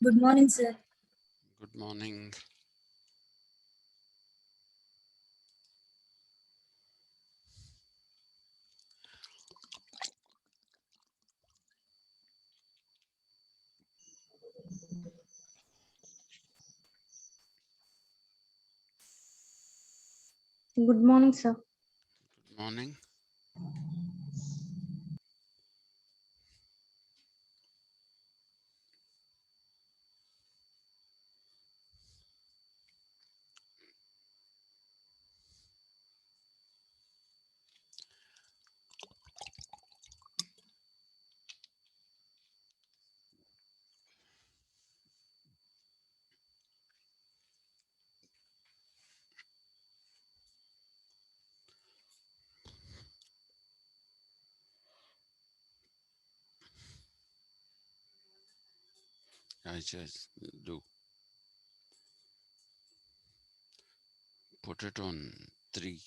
Good morning, sir. Good morning. Good morning, sir. Good morning. I just do put it on 3.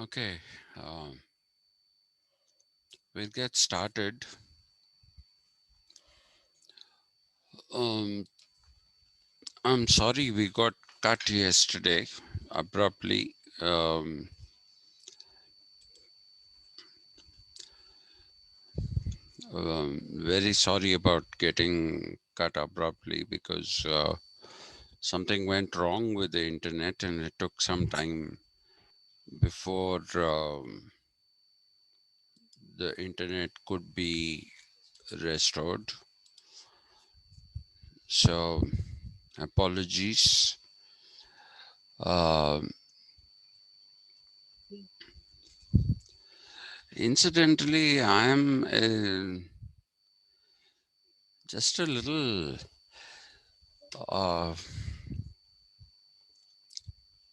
Okay, we'll get started. I'm sorry we got cut yesterday abruptly. Very sorry about getting cut abruptly because something went wrong with the internet and it took some time before the internet could be restored. So apologies. Incidentally, I am just a little,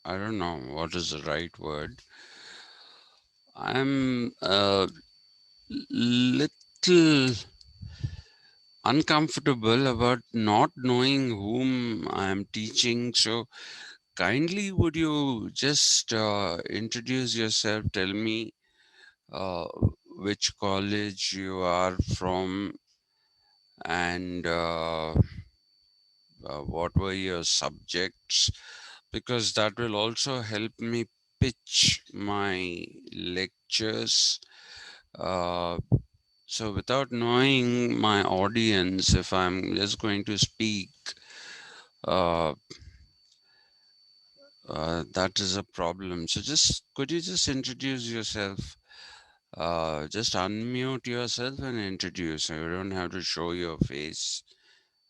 I don't know what is the right word. I'm a little uncomfortable about not knowing whom I'm teaching. So kindly would you just introduce yourself, tell me uh, which college you are from and what were your subjects, because that will also help me pitch my lectures. Uh, so without knowing my audience, if I'm just going to speak, uh, that is a problem. So just could you just introduce yourself? Just unmute yourself and introduce. You don't have to show your face.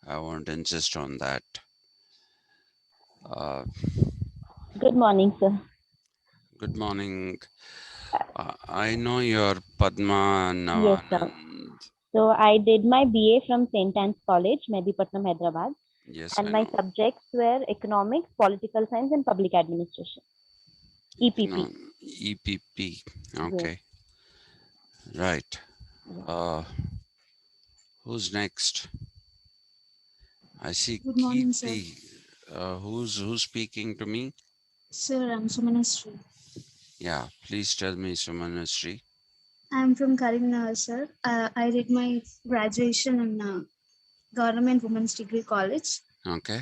I won't insist on that. Uh, Good morning, sir. Good morning. I know you're Padma Yes, sir. Navanand. So I did my BA from St. Anne's College, Medipatnam, Hyderabad, Yes, I and my know. subjects were economics, political science, and public administration. EPP. EPP. Yes. Okay. Right. Yes. Who's next? I see Good morning, sir. Kirti. Who's speaking to me? Sir, I'm Sumanasri. Yeah, please tell me, Sumanasri. I'm from Karimnagar, sir. I did my graduation in Government Women's Degree College, Okay.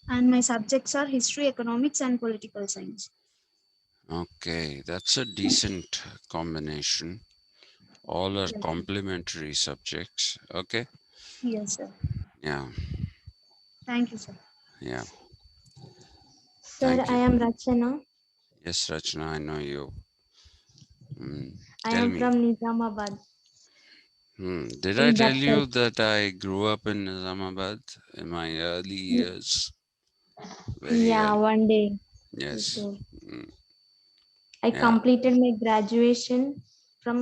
and my subjects are history, economics, and political science. Okay, that's a decent combination. All are Yes, complementary subjects. Okay. yes, sir. Yeah. Thank you, sir. Yeah. Sir, Thank I you. am Rachana. Yes, Rachna, I know you. I Tell am me. from Nizamabad. Did I In tell that you side. that I grew up in Nizamabad in my early years? Very Yeah, early. one day. You Yes. told. Mm, I yeah. completed my graduation from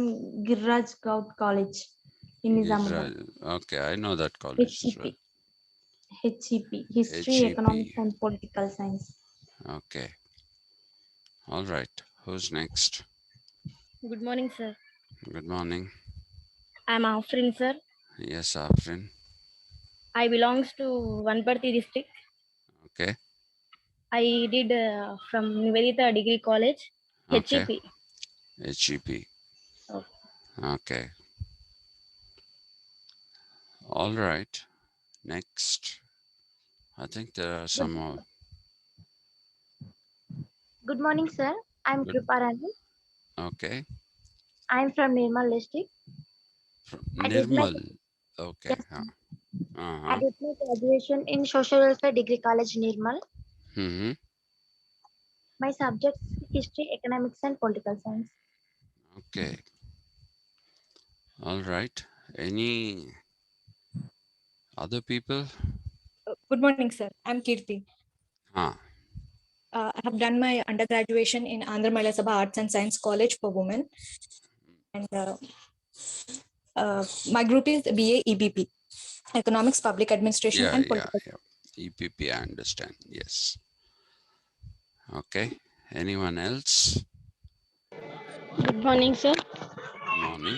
Girraj Gaut College in Nizamabad. Okay, I know that college as well. HEP. HEP. History, Economics HEP. and Political Science. Okay. All right. Who's next? Good morning, sir. Good morning. I'm Afrin, sir. Yes, Afrin. I belongs to Vanparthi district. Okay. I did from Nivedita Degree College, Okay. HEP. HEP. Okay. Okay. All right. Next. I think there are Good, some more. good morning, sir. I'm Good. Kriparani. Okay. I'm from Nirmal district. I did my Nirmal. Okay. yes, I Uh-huh. did my graduation in Social Welfare Degree College, Nirmal. Mm-hmm. My subjects history, economics, and political science. Okay. All right. Any other people? Good morning, sir. I'm Kirti. Ah. I have done my undergraduation in Andhra Mahila Sabha Arts and Science College for Women. And my group is BA EBP, Economics, Public Administration, Yeah, and yeah, Political. yeah. EPP, I understand. Yes. Okay. Anyone else? Good morning, sir. Good morning.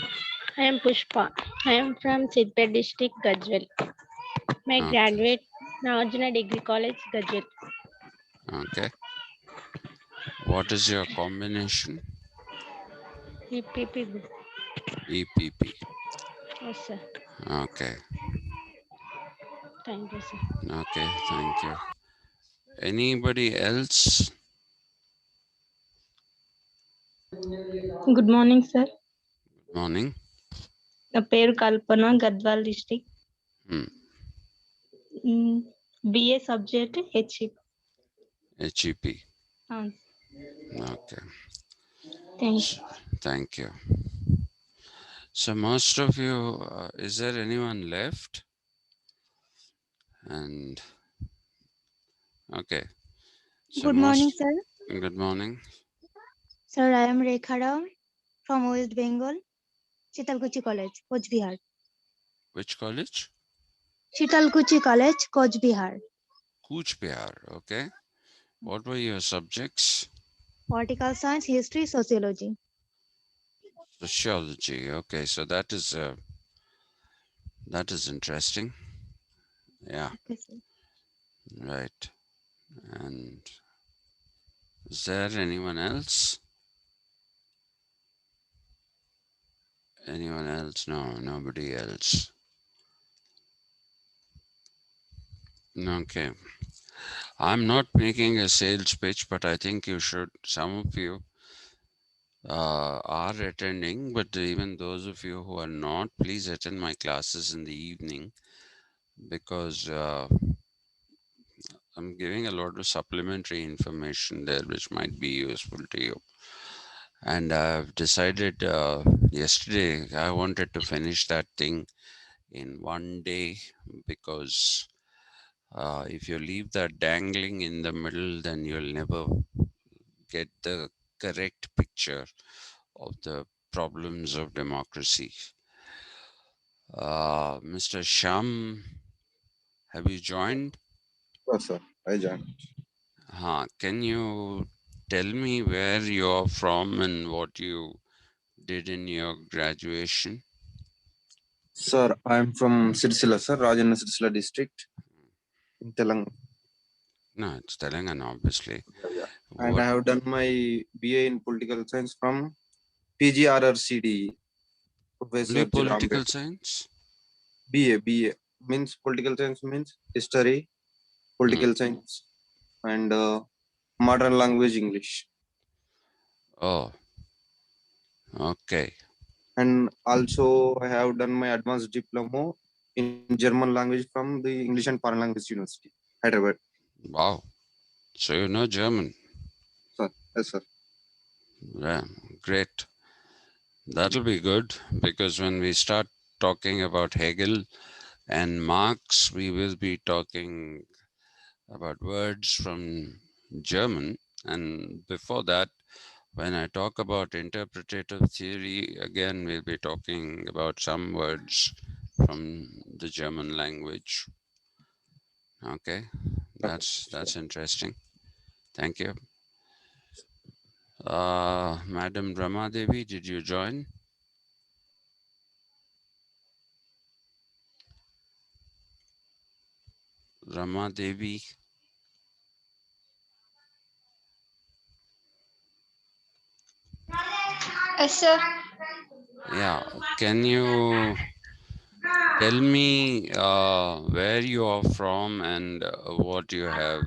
I am Pushpa. I am from Sidpet district, Gajwal. My Okay. graduate Nagarjuna Degree College, Gajwal. Okay. What is your combination? EPP. EPP. Yes, sir. Okay. Thank you, sir. Okay. Thank you. Anybody else? Good morning, sir. Good morning. నా పేరు Kalpana Gadwal district Hmm. BA subject HEP. HEP. Okay. Thank you. Thank you. So most of you, is there anyone left? And okay. So Good morning, sir. Good morning. Sir, I am Rekha Rao from West Bengal, Chitalkuchi College, Coach Bihar. Which college? Chitalkuchi College, Coach Bihar. Kuch Bihar. Okay. What were your subjects? Political Science, History, Sociology. Sociology. Okay. So that is interesting. Yeah. Okay, sir. Right. And is there anyone else? Anyone else? No, nobody else. Okay. I'm not making a sales pitch, but I think you should. Some of you are attending, but even those of you who are not, please attend my classes in the evening because I'm giving a lot of supplementary information there which might be useful to you. And I've decided yesterday I wanted to finish that thing in one day because if you leave that dangling in the middle, then you'll never get the correct picture of the problems of democracy. Mr. Sham, have you joined? Yes, sir. I joined. Can you tell me where you're from and what you did in your graduation? Sir, I'm from Sirsila, sir, Rajanna Sirsila district in Telangana. No, it's Telangana, obviously. Yeah. And I have done my BA in political science from PGRRCD, Professor Only G. political Rambed. science? BA means political science means history, political science, and modern language English. Oh, okay. And also I have done my advanced diploma in German language from the English and Foreign Language University, Hyderabad. Wow. So you know German. Sir, yes, sir. Yeah, great. That'll be good because when we start talking about Hegel and Marx, we will be talking about words from German. And before that, when I talk about interpretative theory, again, we'll be talking about some words from the German language. Okay, that's interesting. Thank you. Madam Rama Devi, did you join? Rama Devi. Yes, sir. Yeah, can you tell me where you are from and what you have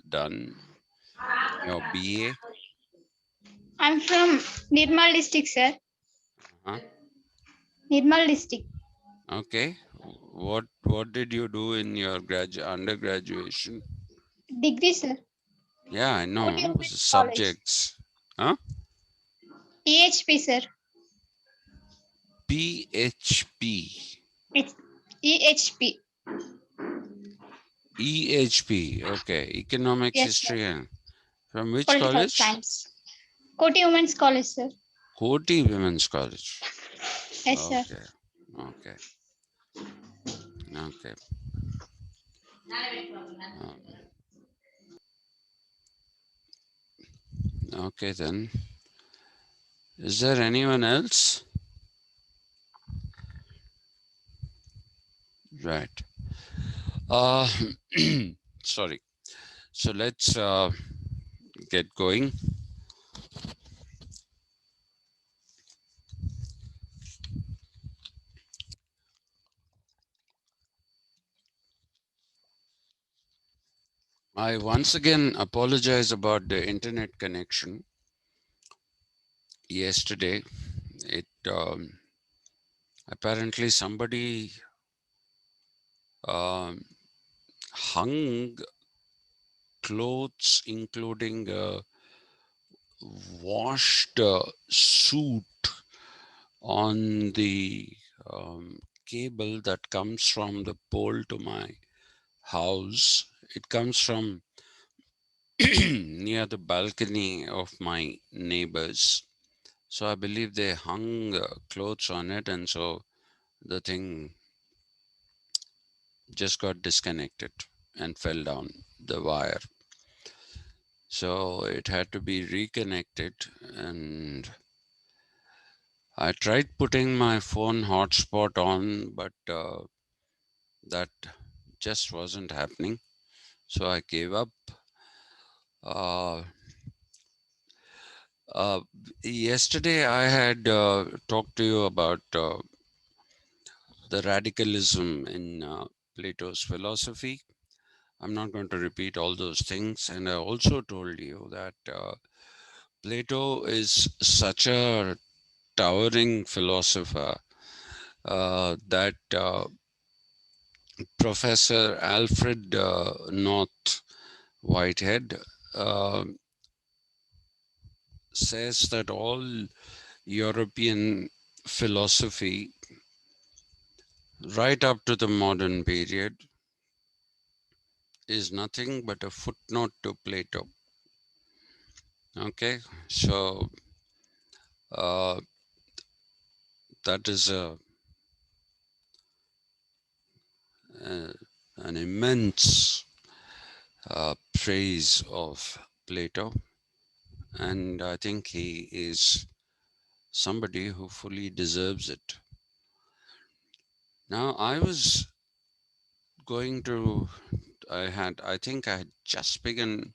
done in your BA? I'm from Nirmal district, sir. Huh? Nirmal district. Okay. What did you do in your undergraduation? Degree, sir. Yeah, I know. Women's College. Subjects. Huh? EHP, sir. PHP. It's EHP. EHP. Okay. Economics, Yes, sir. history. And from which Political college? science. Koti Women's College, sir. Koti Women's College. Yes, sir. Okay. Okay. Okay. Um, okay then. Is there anyone else? Right. Sorry. So let's get going. I once again apologize about the internet connection. Yesterday, it apparently somebody um, hung clothes, including a washed suit, on the cable that comes from the pole to my house. It comes from near the balcony of my neighbors. So I believe they hung clothes on it, and so the thing just got disconnected and fell down the wire. So it had to be reconnected, and I tried putting my phone hotspot on, but that just wasn't happening. So I gave up. Uh, Yesterday, I had talked to you about the radicalism in Plato's philosophy. I'm not going to repeat all those things. And I also told you that Plato is such a towering philosopher that Professor Alfred North Whitehead uh, says that all European philosophy, right up to the modern period, is nothing but a footnote to Plato. Okay, so uh, that is an immense praise of Plato, and I think he is somebody who fully deserves it. Now, I was going to, I think I had just begun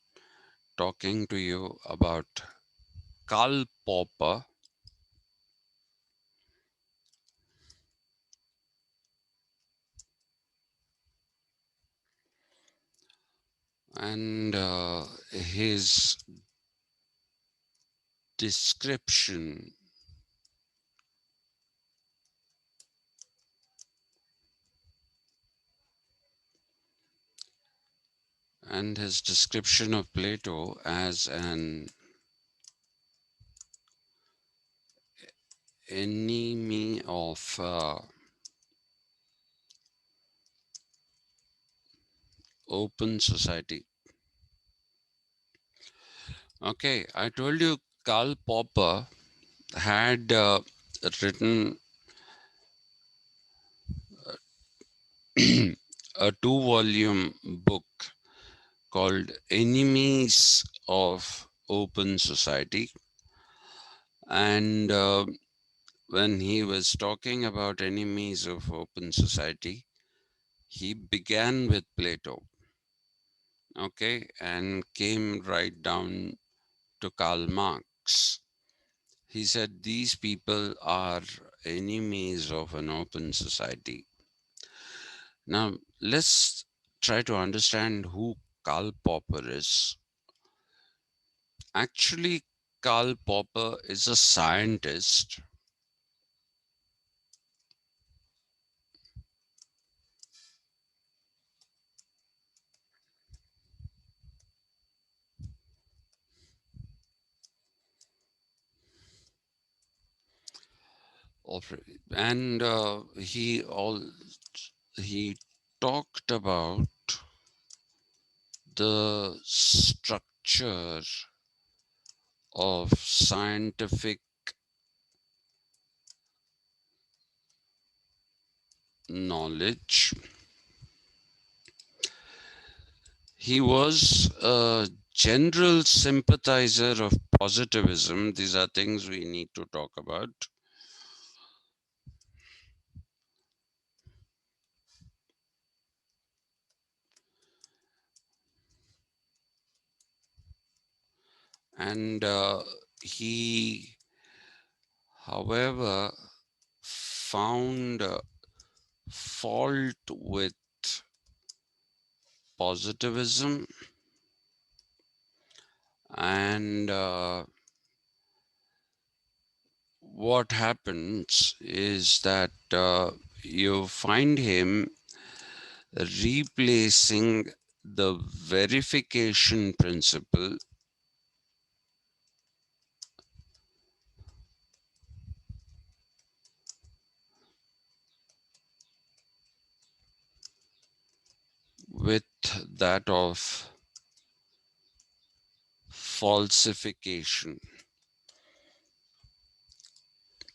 talking to you about Karl Popper. And his description and his description of Plato as an enemy of open society. Okay, I told you Karl Popper had written a 2-volume book called Enemies of Open Society. And when he was talking about enemies of open society, he began with Plato, okay, and came right down to Karl Marx. He said these people are enemies of an open society. Now, let's try to understand who Karl Popper is. Actually, Karl Popper is a scientist of, and he talked about the structure of scientific knowledge. He was a general sympathizer of positivism. These are things we need to talk about. And he, however, found fault with positivism, and what happens is that you find him replacing the verification principle with that of falsification.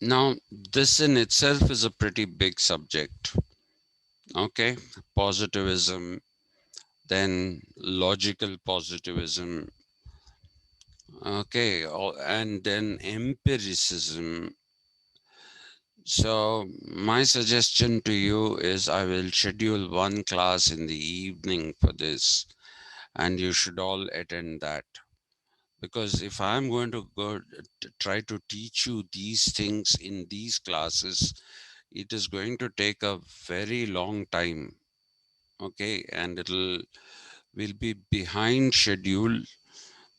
Now, this in itself is a pretty big subject. Okay, positivism, then logical positivism, okay, and then empiricism. So my suggestion to you is I will schedule one class in the evening for this, and you should all attend that. Because if I'm going to go try to teach you these things in these classes, it is going to take a very long time. Okay, and will be behind schedule,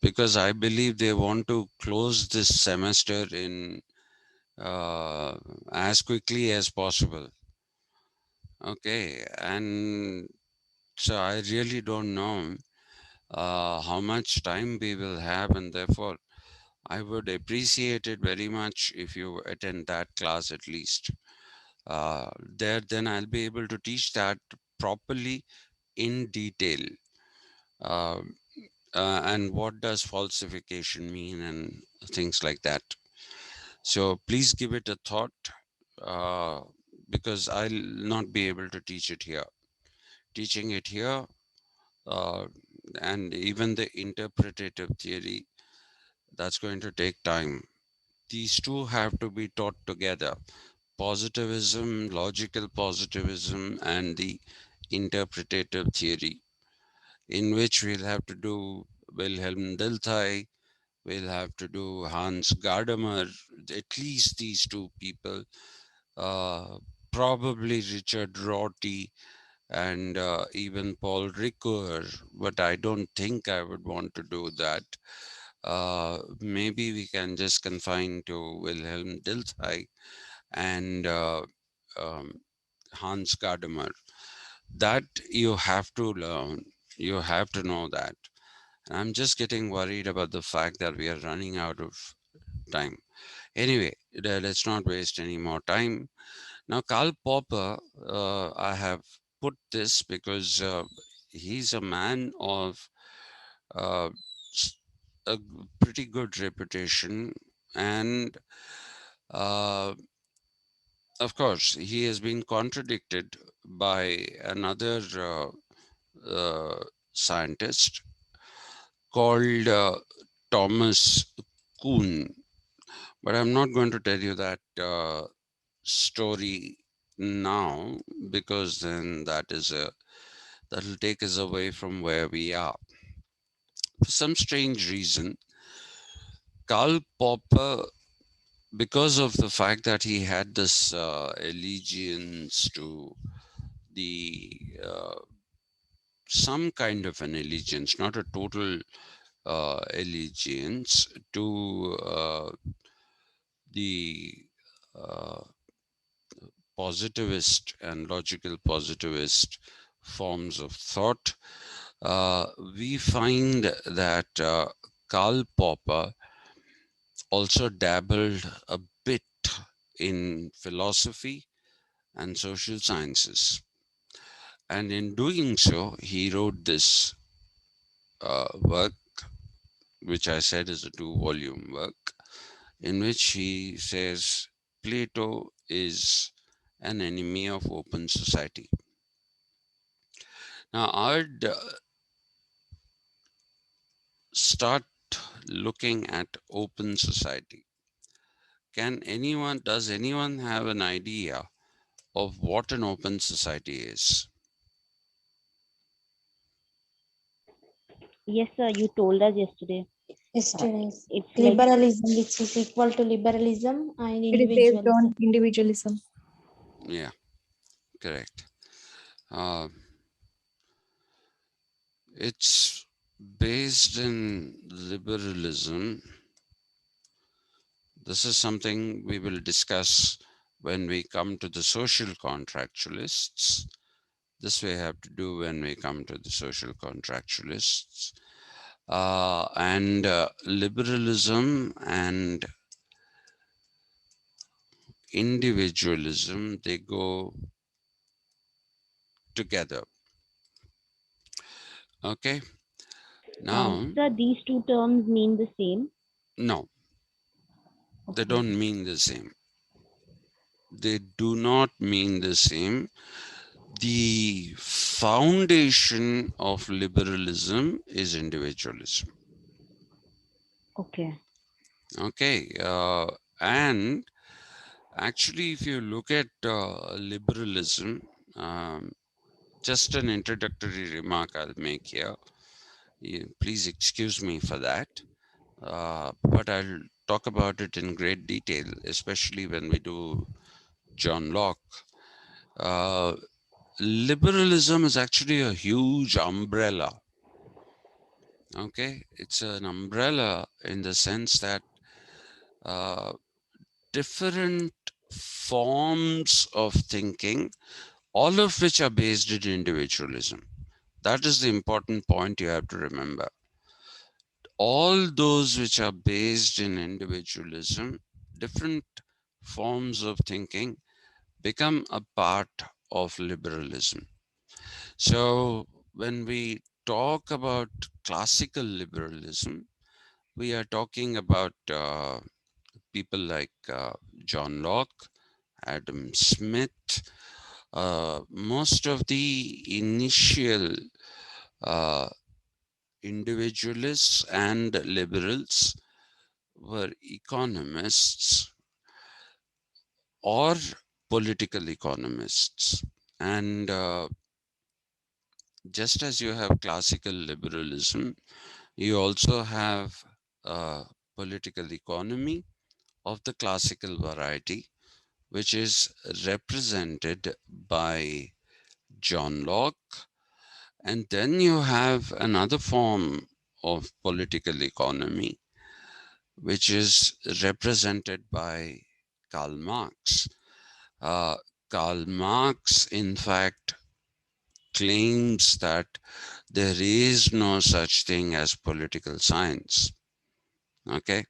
because I believe they want to close this semester in as quickly as possible. Okay, and so I really don't know how much time we will have, and therefore I would appreciate it very much if you attend that class at least. Then I'll be able to teach that properly in detail. Uh, and what does falsification mean and things like that. So please give it a thought, uh, because I'll not be able to teach it here. Teaching it here, uh, and even the interpretative theory, that's going to take time. These two have to be taught together: positivism, logical positivism, and the interpretative theory, in which we'll have to do Wilhelm Dilthey, we'll have to do Hans Gadamer, at least these two people, uh, probably Richard Rorty, and even Paul Ricoeur, but I don't think I would want to do that. Maybe we can just confine to Wilhelm Dilthey and um, Hans Gadamer. That you have to learn. You have to know that. And I'm just getting worried about the fact that we are running out of time. Anyway, let's not waste any more time. Now, Karl Popper, I have put this because he's a man of uh, a pretty good reputation, and uh, of course, he has been contradicted by another scientist called Thomas Kuhn. But I'm not going to tell you that story now, because then that'll take us away from where we are. For some strange reason, Karl Popper, because of the fact that he had this allegiance to the some kind of an allegiance, not a total allegiance to the uh, positivist and logical positivist forms of thought, we find that Karl Popper also dabbled a bit in philosophy and social sciences. And in doing so, he wrote this work, which I said is a 2-volume work, in which he says Plato is an enemy of open society. Now, I'd start looking at open society. Does anyone have an idea of what an open society is? Yes, sir. You told us yesterday. Yesterday, It's like liberalism, which is equal to liberalism and It is based individualism. on individualism. Yeah, correct. It's based in liberalism. This is something we will discuss when we come to the social contractualists. This we have to do when we come to the social contractualists. And liberalism and individualism, they go together. Okay. Now, sir, these two terms mean the same. no, they Okay. don't mean the same. They do not mean the same. The foundation of liberalism is individualism. Okay. Okay. And actually, if you look at liberalism, just an introductory remark I'll make here. Please excuse me for that. But I'll talk about it in great detail, especially when we do John Locke. Liberalism is actually a huge umbrella. Okay, it's an umbrella in the sense that different forms of thinking, all of which are based in individualism. That is the important point you have to remember. All those which are based in individualism, different forms of thinking, become a part of liberalism. So when we talk about classical liberalism, we are talking about people like John Locke, Adam Smith. Most of the initial individualists and liberals were economists or political economists. And just as you have classical liberalism, you also have political economy of the classical variety, which is represented by John Locke. And then you have another form of political economy, which is represented by Karl Marx. Karl Marx, in fact, claims that there is no such thing as political science. Okay,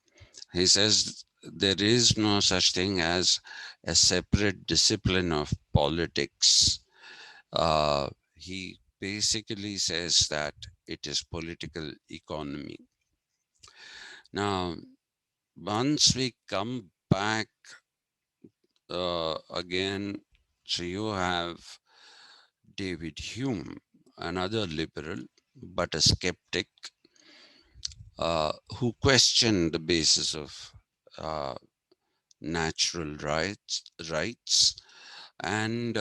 he says there is no such thing as a separate discipline of politics. He basically says that it is political economy. Now, once we come back again, so you have David Hume, another liberal, but a skeptic, who questioned the basis of natural rights, and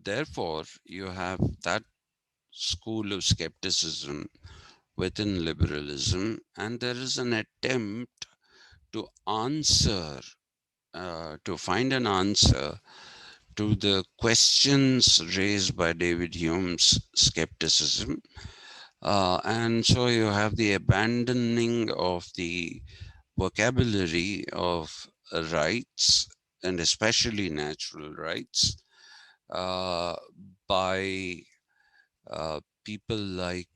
therefore you have that school of skepticism within liberalism, and there is an attempt to answer, to find an answer to the questions raised by David Hume's skepticism. And so you have the abandoning of the vocabulary of rights, and especially natural rights, by people like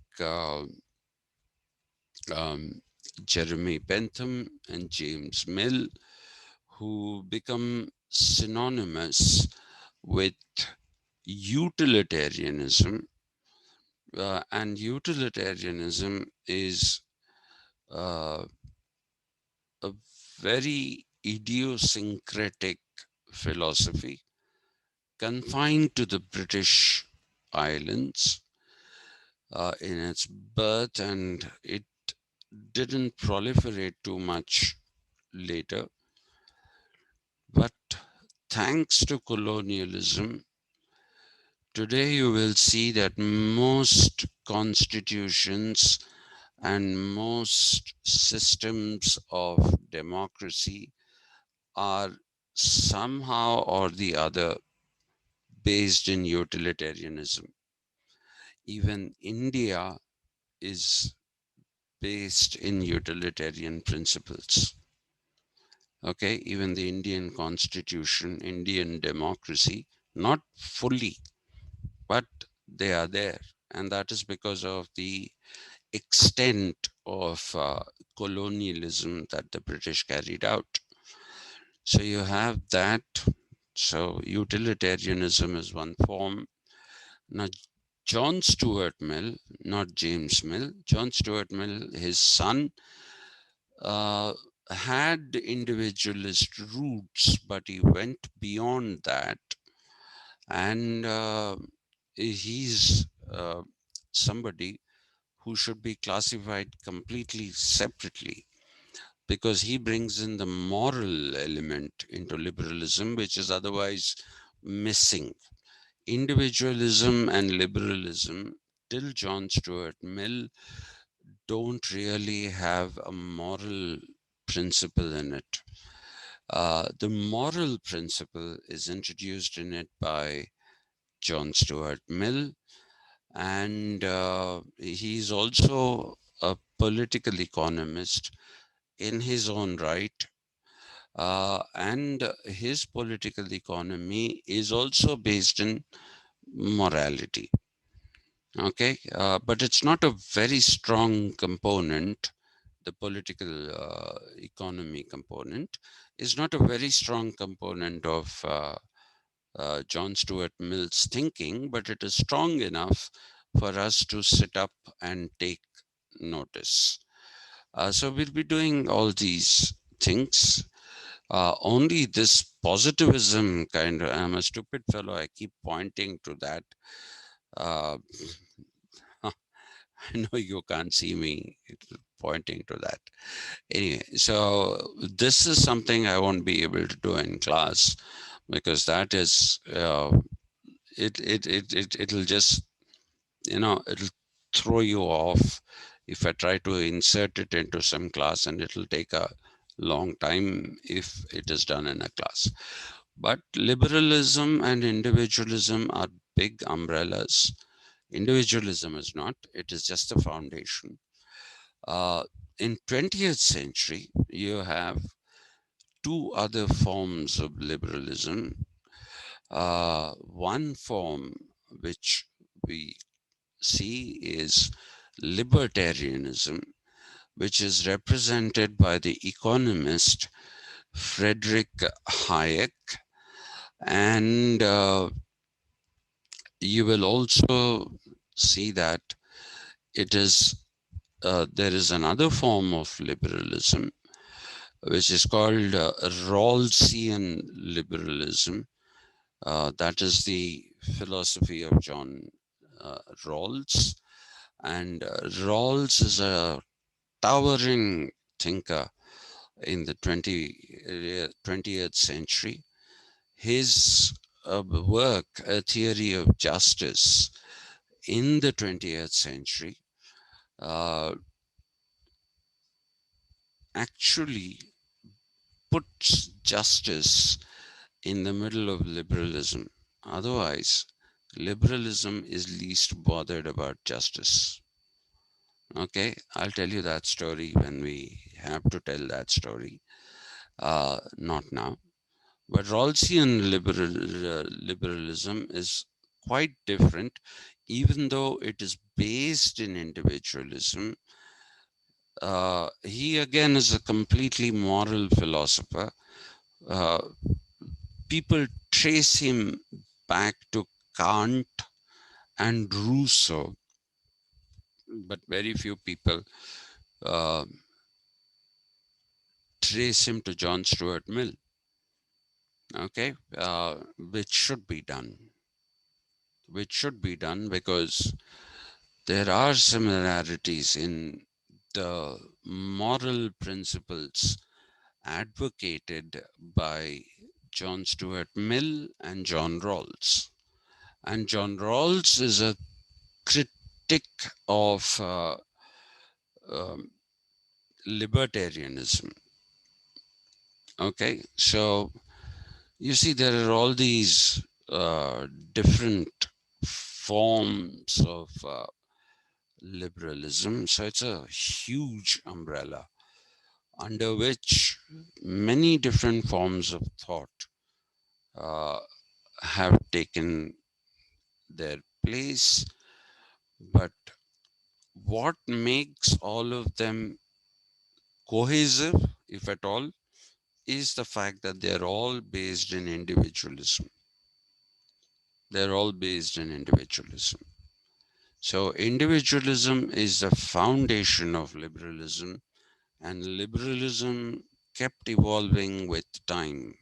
Jeremy Bentham and James Mill, who become synonymous with utilitarianism. And utilitarianism is a very idiosyncratic philosophy confined to the British Islands in its birth, and it didn't proliferate too much later. But thanks to colonialism, today you will see that most constitutions and most systems of democracy are somehow or the other based in utilitarianism. Even India is based in utilitarian principles. Okay, even the Indian constitution, Indian democracy, not fully, but they are there. And that is because of the extent of colonialism that the British carried out. So you have that. So utilitarianism is one form. Now, John Stuart Mill, not James Mill, John Stuart Mill, his son, had individualist roots, but he went beyond that. And he's somebody who should be classified completely separately, because he brings in the moral element into liberalism, which is otherwise missing. Individualism and liberalism, till John Stuart Mill, don't really have a moral principle in it. The moral principle is introduced in it by John Stuart Mill, and he's also a political economist in his own right. And his political economy is also based in morality. Okay, but it's not a very strong component. The political economy component is not a very strong component of John Stuart Mill's thinking, but it is strong enough for us to sit up and take notice. So we'll be doing all these things. Only this positivism kind of, I'm a stupid fellow, I keep pointing to that. I know you can't see me pointing to that. Anyway, so this is something I won't be able to do in class, because that is, it'll just, it'll throw you off if I try to insert it into some class, and it'll take a long time if it is done in a class. But liberalism and individualism are big umbrellas. Individualism is not, it is just a foundation. in 20th century, you have two other forms of liberalism. One form which we see is libertarianism, which is represented by the economist Frederick Hayek. And you will also see that it is there is another form of liberalism which is called Rawlsian liberalism. That is the philosophy of John Rawls. And Rawls is a towering thinker in the 20th century. His work, A Theory of Justice, in the 20th century, actually puts justice in the middle of liberalism. Otherwise, liberalism is least bothered about justice. Okay, I'll tell you that story when we have to tell that story, not now. But Rawlsian liberalism is quite different, even though it is based in individualism. He again is a completely moral philosopher. People trace him back to Kant and Rousseau, but very few people uh, trace him to John Stuart Mill. Okay, which should be done. Which should be done because there are similarities in the moral principles advocated by John Stuart Mill and John Rawls. And John Rawls is a critic of um, libertarianism. Okay, so you see, there are all these different forms of liberalism. So it's a huge umbrella under which many different forms of thought have taken their place. But what makes all of them cohesive, if at all, is the fact that they're all based in individualism. They're all based in individualism. So individualism is the foundation of liberalism, and liberalism kept evolving with time.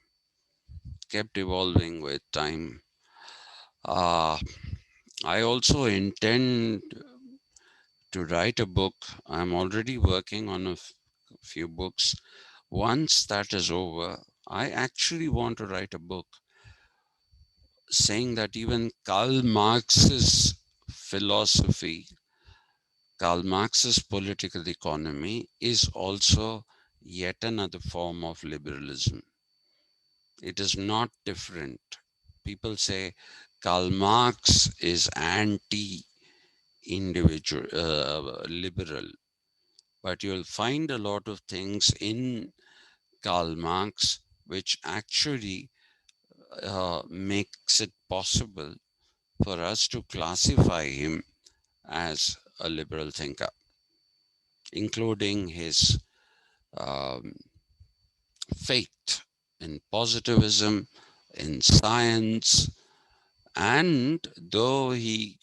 Kept evolving with time. I also intend to write a book. I'm already working on a few books. Once that is over, I actually want to write a book saying that even Karl Marx's philosophy, Karl Marx's political economy is also yet another form of liberalism. It is not different. People say Karl Marx is anti-individual, liberal, but you'll find a lot of things in Karl Marx which actually makes it possible for us to classify him as a liberal thinker, including his faith in positivism, in science, and though he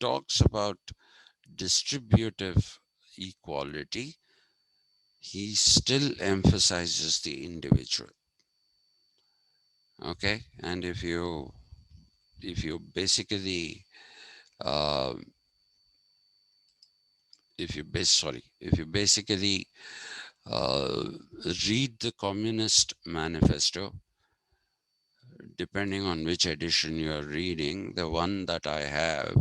talks about distributive equality, he still emphasizes the individual. Okay, and if you basically if you basically read the Communist Manifesto, depending on which edition you're reading, the one that I have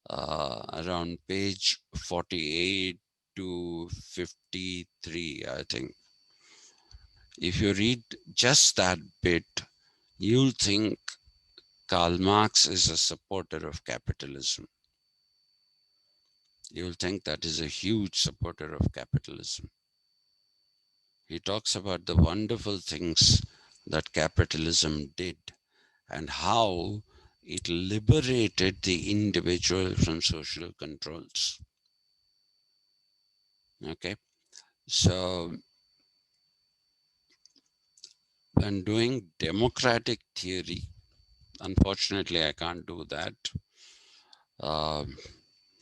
around page 48 to 53, I think. If you read just that bit, you'll think Karl Marx is a supporter of capitalism. you'll think that is a huge supporter of capitalism. He talks about the wonderful things that capitalism did and how it liberated the individual from social controls. Okay, so when doing democratic theory, unfortunately, I can't do that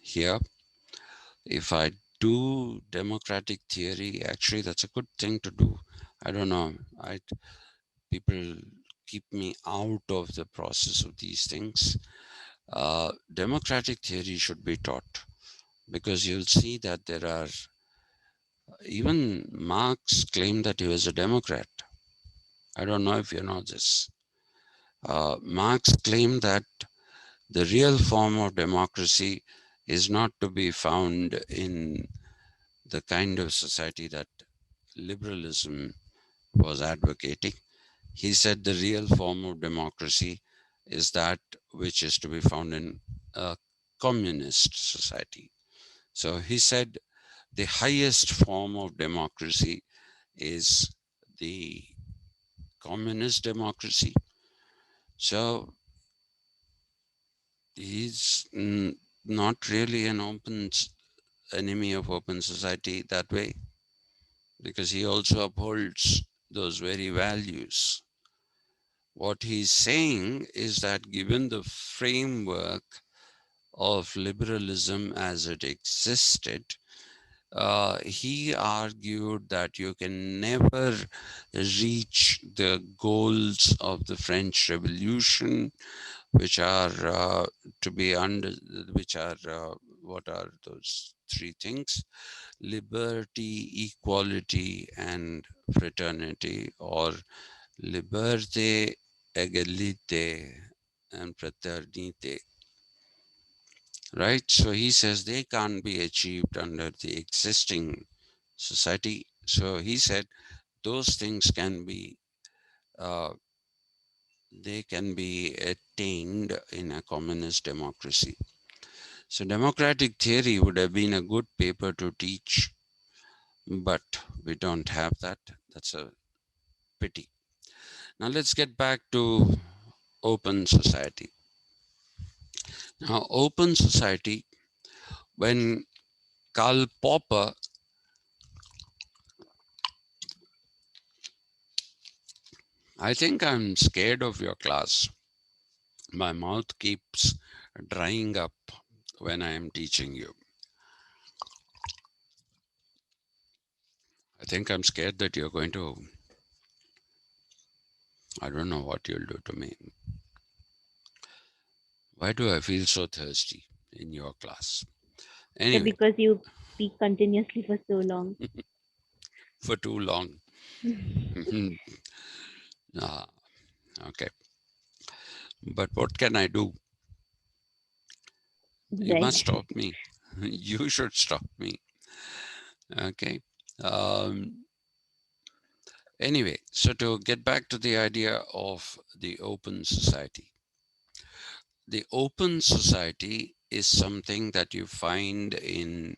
here. If I do democratic theory, actually, that's a good thing to do. I don't know. People keep me out of the process of these things. Democratic theory should be taught because you'll see that there are, even Marx claimed that he was a Democrat. I don't know if you know this. Marx claimed that the real form of democracy is not to be found in the kind of society that liberalism was advocating. He said the real form of democracy is that which is to be found in a communist society. So he said the highest form of democracy is the communist democracy. So he's not really an enemy of open society that way, because he also upholds those very values. What he's saying is that given the framework of liberalism as it existed, he argued that you can never reach the goals of the French Revolution, which are to be under, which are what are those three things? Liberty, equality, and fraternity, or liberté, égalité, and fraternité. Right? So he says they can't be achieved under the existing society. So he said those things can be, they can be attained in a communist democracy. So democratic theory would have been a good paper to teach, but we don't have that. That's a pity. Now let's get back to open society. Now, open society, when Karl Popper, I think I'm scared of your class. My mouth keeps drying up when I am teaching you. I think I'm scared that you're going to, I don't know what you'll do to me. Why do I feel so thirsty in your class? Anyway. Because you speak continuously for so long. For too long. Okay. But what can I do? You Right. must stop me. You should stop me. Okay. Anyway, so to get back to the idea of the open society. The open society is something that you find in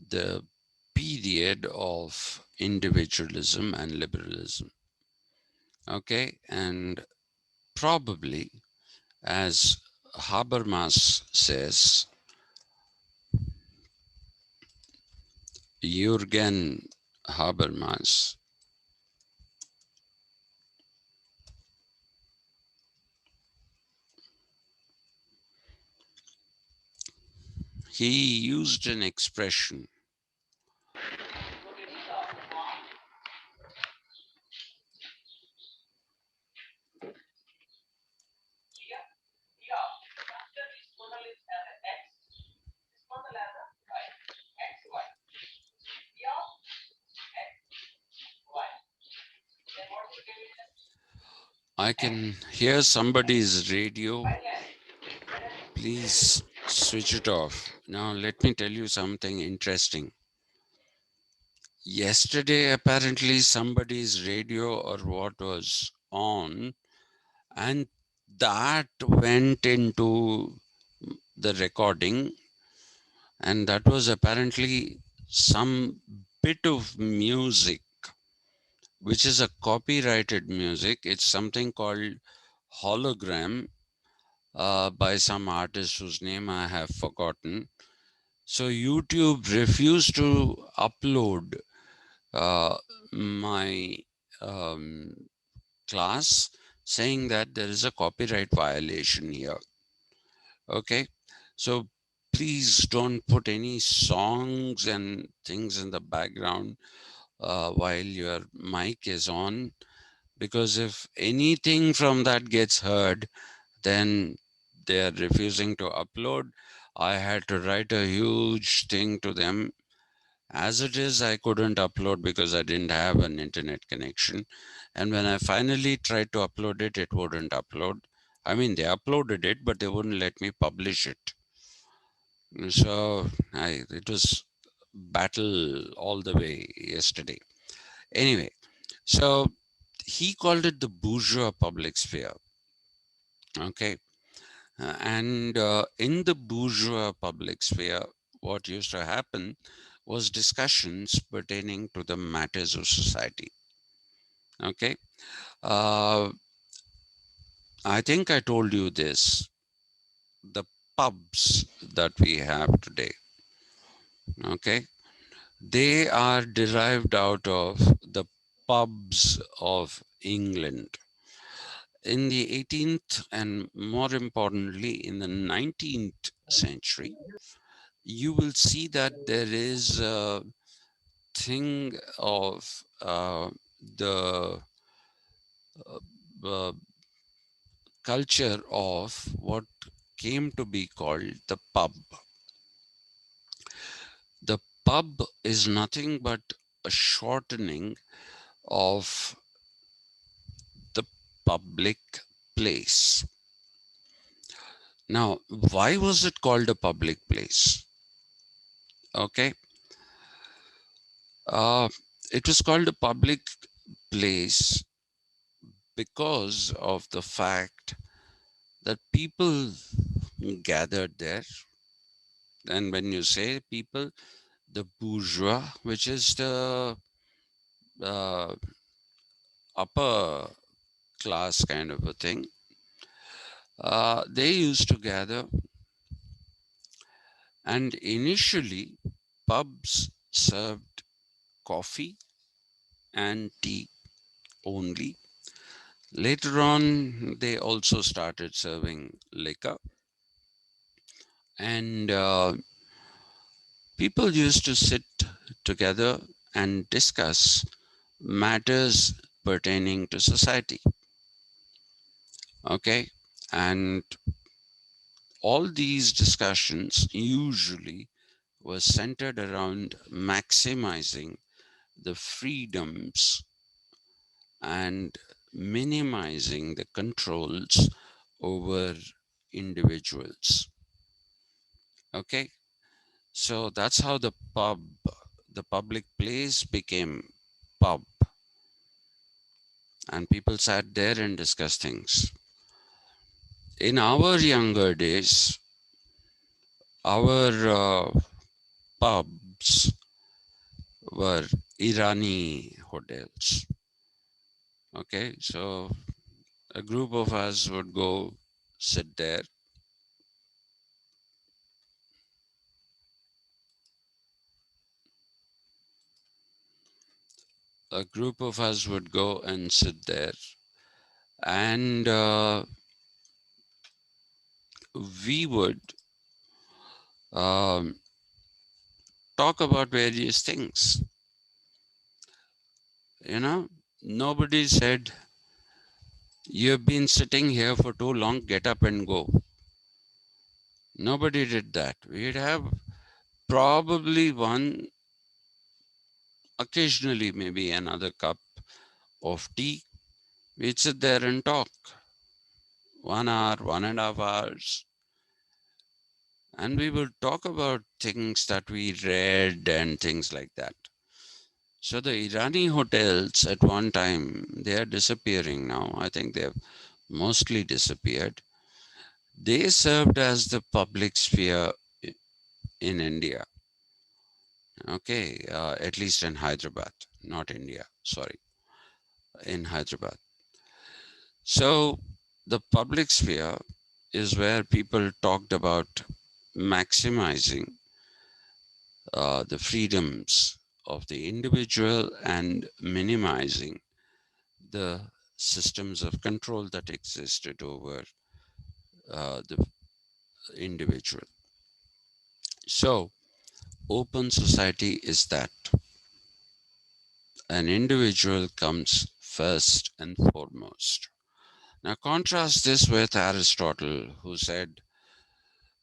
the period of individualism and liberalism. Okay, and probably, as Habermas says, Jürgen Habermas, he used an expression. I can hear somebody's radio. Please switch it off. Now, let me tell you something interesting. Yesterday, apparently, somebody's radio or what was on, and that went into the recording, And that was apparently some bit of music, which is a copyrighted music. It's something called Hologram by some artist whose name I have forgotten. So YouTube refused to upload my um, class, saying that there is a copyright violation here. Okay, so please don't put any songs and things in the background while your mic is on, because if anything from that gets heard, then they are refusing to upload. I had to write a huge thing to them. As it is, I couldn't upload because I didn't have an internet connection. And when I finally tried to upload it, it wouldn't upload. I mean, they uploaded it, but they wouldn't let me publish it. So it was battle all the way yesterday. Anyway, so he called it the bourgeois public sphere. Okay. And in the bourgeois public sphere, what used to happen was discussions pertaining to the matters of society. Okay. I think I told you this. The pubs that we have today, okay, they are derived out of the pubs of England. In the 18th and more importantly in the 19th century, you will see that there is a thing of the uh, culture of what came to be called the pub. The pub is nothing but a shortening of the public place. Now, why was it called a public place? Okay. It was called a public place because of the fact that people gathered there. And when you say people, the bourgeois, which is the uh, upper class kind of a thing, they used to gather. And initially, pubs served coffee and tea only. Later on, they also started serving liquor. And people used to sit together and discuss matters pertaining to society. Okay. And all these discussions usually were centered around maximizing the freedoms and minimizing the controls over individuals. Okay. So that's how the public place became pub. And people sat there and discussed things. In our younger days, our pubs were Irani hotels. Okay, so a group of us would go sit there. A group of us would go and sit there, and we would um, talk about various things. You know, nobody said, "You've been sitting here for too long, get up and go." Nobody did that. We'd have probably one, occasionally maybe another cup of tea. We'd sit there and talk 1 hour, 1.5 hours. And we would talk about things that we read and things like that. So the Irani hotels at one time, they are disappearing now. I think they have mostly disappeared. They served as the public sphere in India. Okay, at least in Hyderabad, not India, sorry, in Hyderabad. So the public sphere is where people talked about maximizing the freedoms of the individual and minimizing the systems of control that existed over the individual. So open society is that an individual comes first and foremost. Now contrast this with Aristotle, who said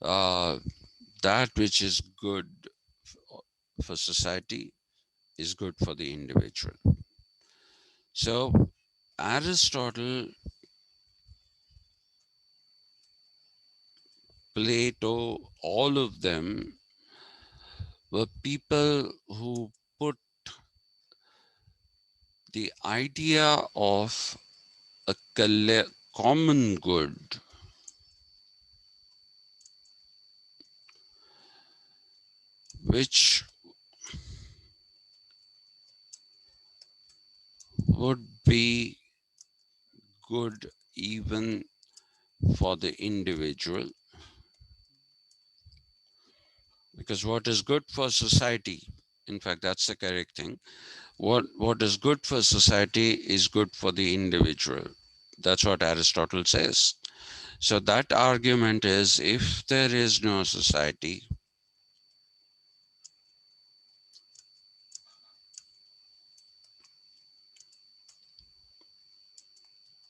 that which is good for society is good for the individual. So Aristotle, Plato, all of them were people who put the idea of a common good which would be good even for the individual, because what is good for society, in fact that's the correct thing, what is good for society is good for the individual. That's what Aristotle says. So that argument is, if there is no society,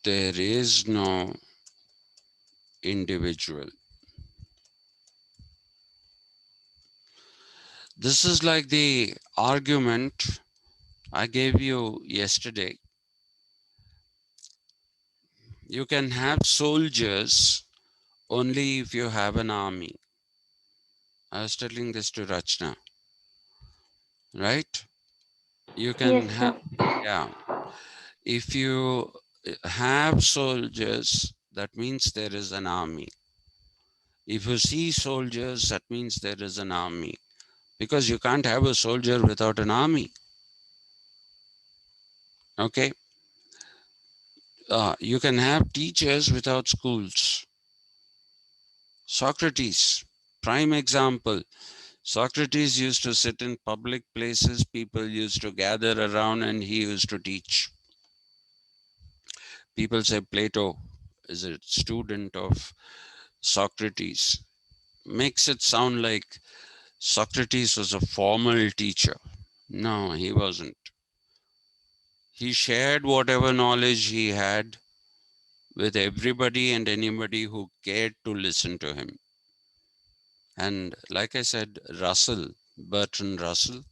there is no individual. This is like the argument I gave you yesterday. You can have soldiers only if you have an army. I was telling this to Rachna, right? You can Yes, have, sir. yeah. If you have soldiers, that means there is an army. If you see soldiers, that means there is an army. Because you can't have a soldier without an army. Okay? You can have teachers without schools. Socrates, prime example. Socrates used to sit in public places, people used to gather around, and he used to teach. People say Plato is a student of Socrates. Makes it sound like Socrates was a formal teacher. No, he wasn't. He shared whatever knowledge he had with everybody and anybody who cared to listen to him. And like I said, Bertrand Russell,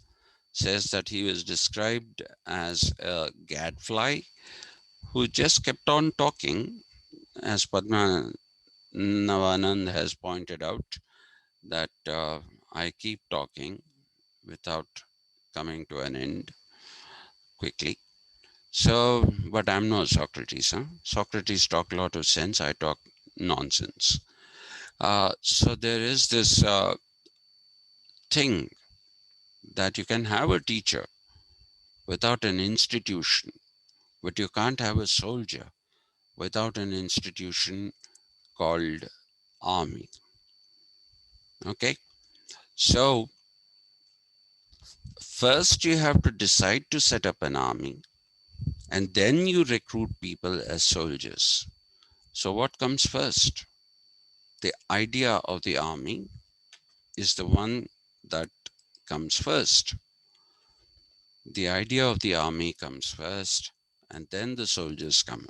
says that he was described as a gadfly who just kept on talking, as Padma Navanand has pointed out, that I keep talking without coming to an end quickly. So, but I'm no Socrates. Huh? Socrates talked a lot of sense. I talk nonsense. So there is this thing that you can have a teacher without an institution, but you can't have a soldier without an institution called army. Okay, so first you have to decide to set up an army, and then you recruit people as soldiers. So what comes first? The idea of the army is the one that comes first. The idea of the army comes first, and then the soldiers come,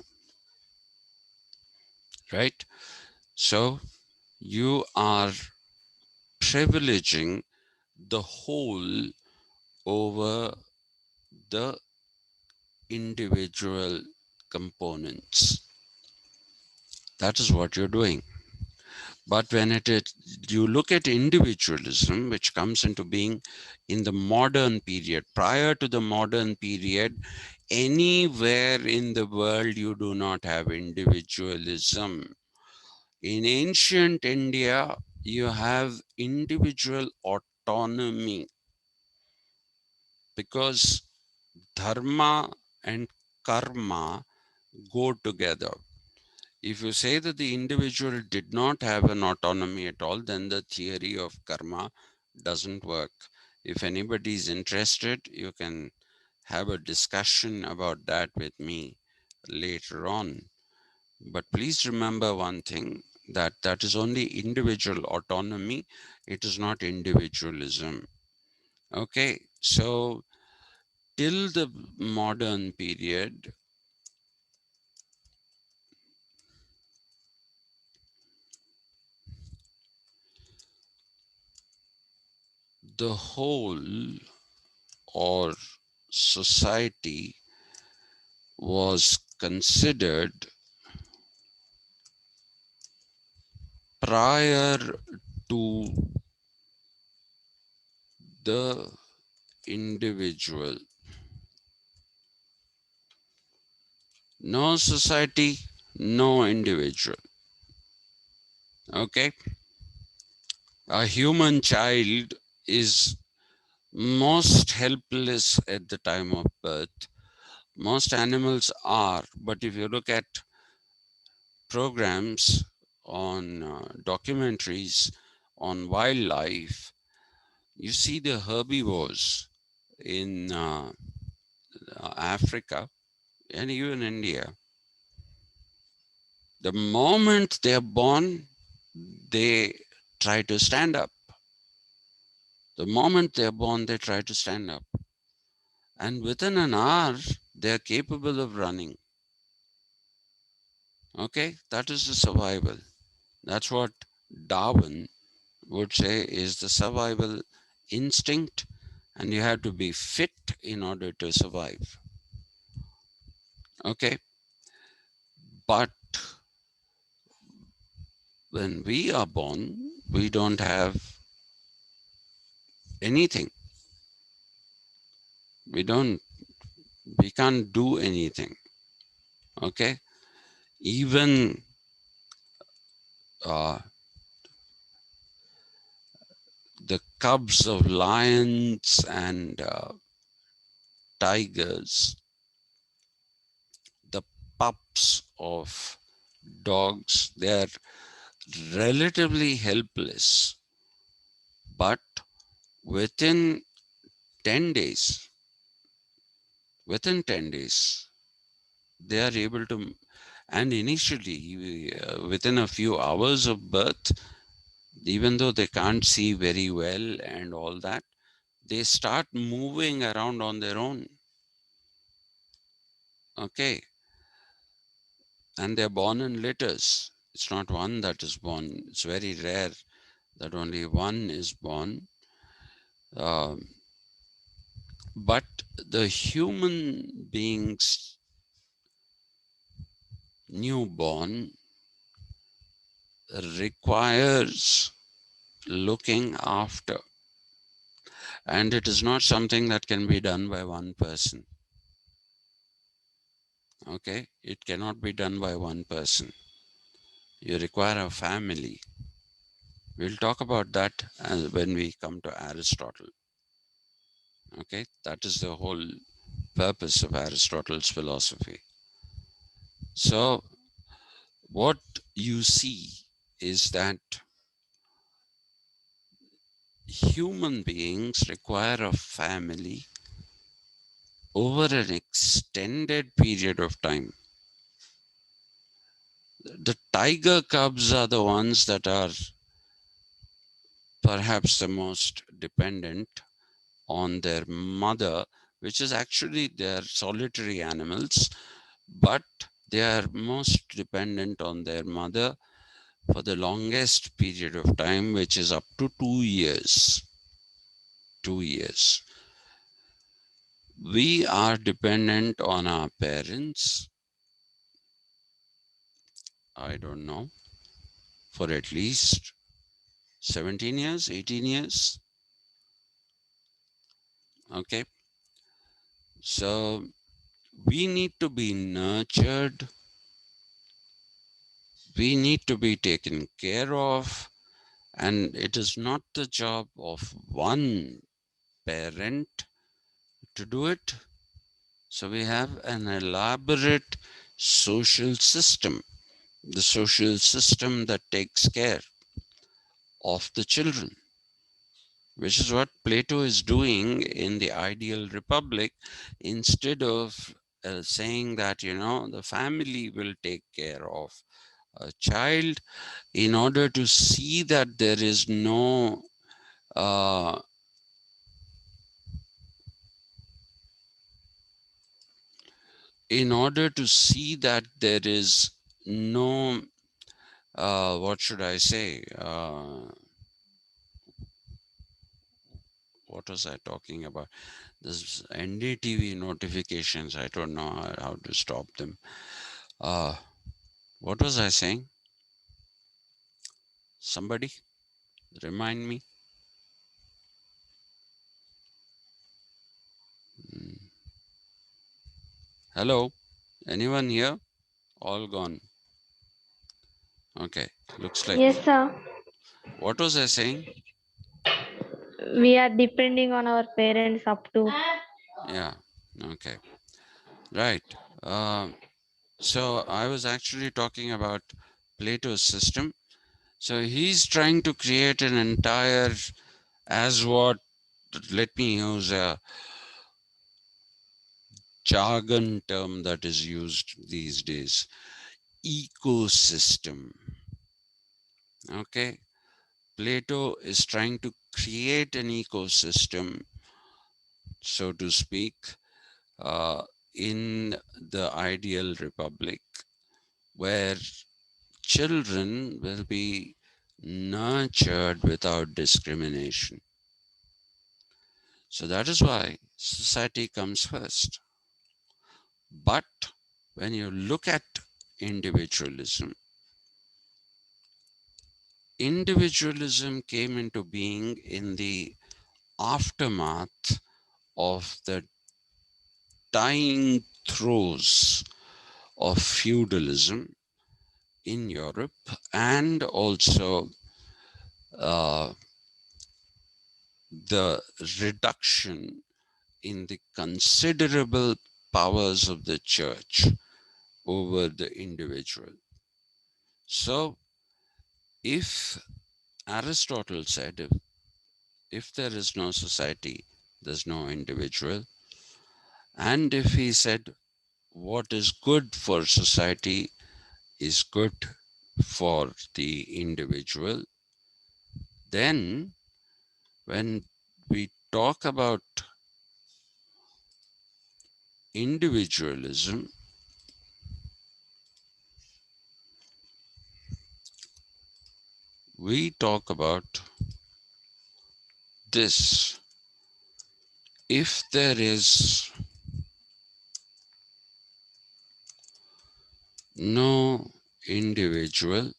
right? So you are privileging the whole over the individual components. That is what you're doing. But when you look at individualism, which comes into being in the modern period, prior to the modern period, anywhere in the world you do not have individualism. In ancient India, you have individual autonomy, because dharma and karma go together. If you say that the individual did not have an autonomy at all, then the theory of karma doesn't work. If anybody is interested, you can have a discussion about that with me later on. But please remember one thing, that that is only individual autonomy. It is not individualism. Okay, so till the modern period, the whole or society was considered prior to the individual. No society, no individual. Okay? A human child is most helpless at the time of birth. Most animals are, but if you look at programs on documentaries on wildlife, you see the herbivores in Africa and even India. The moment they're born, they try to stand up. The moment they're born, they try to stand up. And within an hour, they're capable of running. Okay, that is the survival. That's what Darwin would say is the survival instinct, and you have to be fit in order to survive. Okay, but when we are born, we don't have anything. We can't do anything. Okay, even the cubs of lions and tigers, the pups of dogs, they are relatively helpless, but within 10 days, they are able to, and initially within a few hours of birth, even though they can't see very well and all that, they start moving around on their own. Okay, and they're born in litters. It's not one that is born. It's very rare that only one is born. But the human being's newborn requires looking after, and it is not something that can be done by one person. Okay, it cannot be done by one person. You require a family. We'll talk about that when we come to Aristotle. Okay, that is the whole purpose of Aristotle's philosophy. So what you see is that human beings require a family over an extended period of time. The tiger cubs are the ones that are perhaps the most dependent on their mother, which is actually they're solitary animals, but they are most dependent on their mother for the longest period of time, which is up to 2 years. 2 years. We are dependent on our parents, I don't know, for at least 17 years, 18 years. Okay. So we need to be nurtured. We need to be taken care of. And it is not the job of one parent to do it. So we have an elaborate social system, the social system that takes care of the children, which is what Plato is doing in the ideal republic. Instead of saying that, the family will take care of a child, in order to see that there is no in order to see that there is no what should I say, what was I talking about? This NDTV notifications, I don't know how to stop them. What was I saying? Somebody remind me. Hello, anyone here? All gone. Okay, looks like. Yes, sir. What was I saying? We are depending on our parents up to. Yeah, okay, right. So I was actually talking about Plato's system. So he's trying to create an entire, as what, let me use a jargon term that is used these days, ecosystem. Okay, Plato is trying to create an ecosystem, so to speak, in the ideal republic, where children will be nurtured without discrimination. So that is why society comes first. But when you look at individualism, individualism came into being in the aftermath of the dying throes of feudalism in Europe, and also the reduction in the considerable powers of the church over the individual. So if Aristotle said, if there is no society, there's no individual, and if he said what is good for society is good for the individual, then when we talk about individualism, we talk about this. If there is no individual,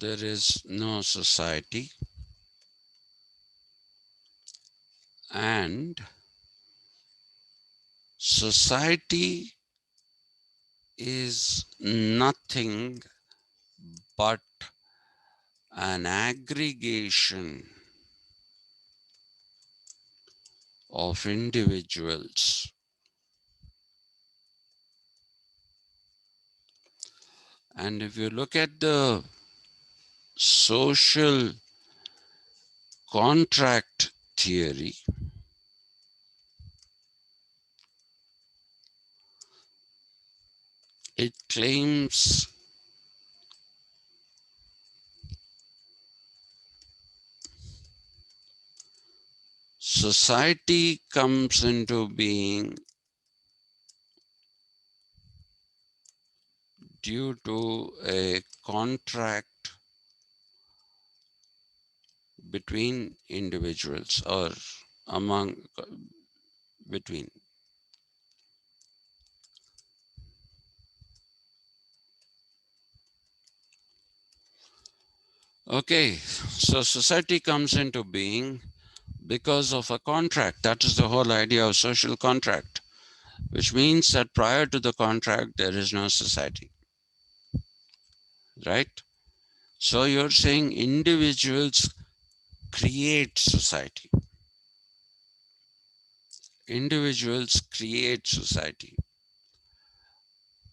there is no society, and society is nothing but an aggregation of individuals. And if you look at the social contract theory, it claims society comes into being due to a contract between individuals, or between. Okay, so society comes into being because of a contract. That is the whole idea of social contract. which means that prior to the contract, there is no society, right? So you're saying individuals create society. Individuals create society.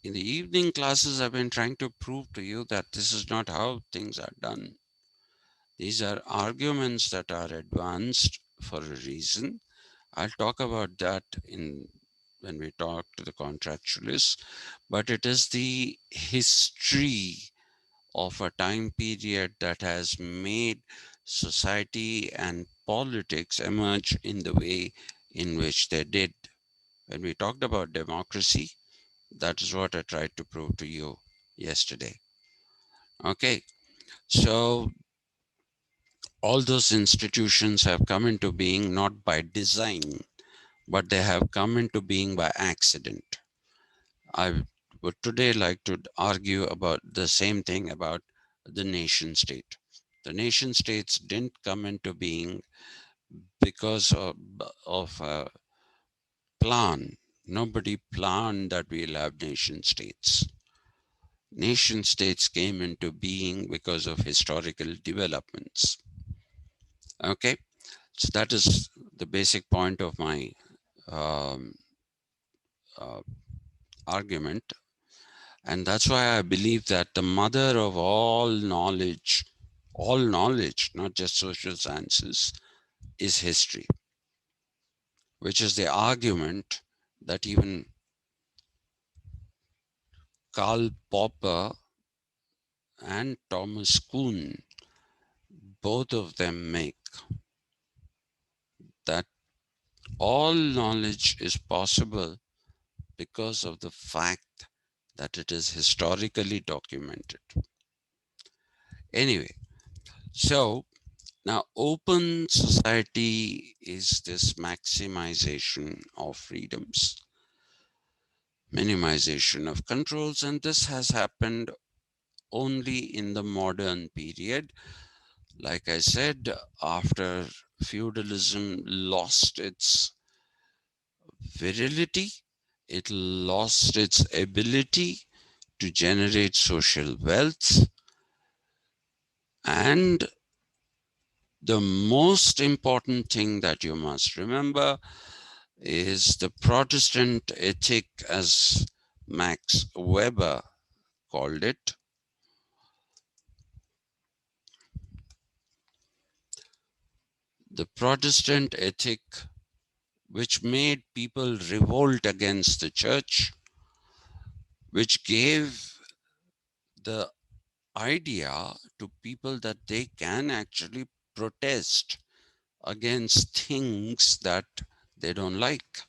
In the evening classes, I've been trying to prove to you that this is not how things are done. These are arguments that are advanced for a reason. I'll talk about that when we talk to the contractualists, but it is the history of a time period that has made society and politics emerge in the way in which they did. When we talked about democracy, that is what I tried to prove to you yesterday. Okay, so all those institutions have come into being not by design, but they have come into being by accident. I would today like to argue about the same thing about the nation state. The nation states didn't come into being because of a plan. Nobody planned that we'll have nation states. Nation states came into being because of historical developments. Okay, so that is the basic point of my um, argument. And that's why I believe that the mother of all knowledge, not just social sciences, is history, which is the argument that even Karl Popper and Thomas Kuhn, both of them make, that all knowledge is possible because of the fact that it is historically documented. Anyway, so now open society is this maximization of freedoms, minimization of controls, and this has happened only in the modern period. Like I said, after feudalism lost its virility, it lost its ability to generate social wealth, and the most important thing that you must remember is the Protestant ethic, as Max Weber called it. The Protestant ethic, which made people revolt against the church, which gave the idea to people that they can actually protest against things that they don't like.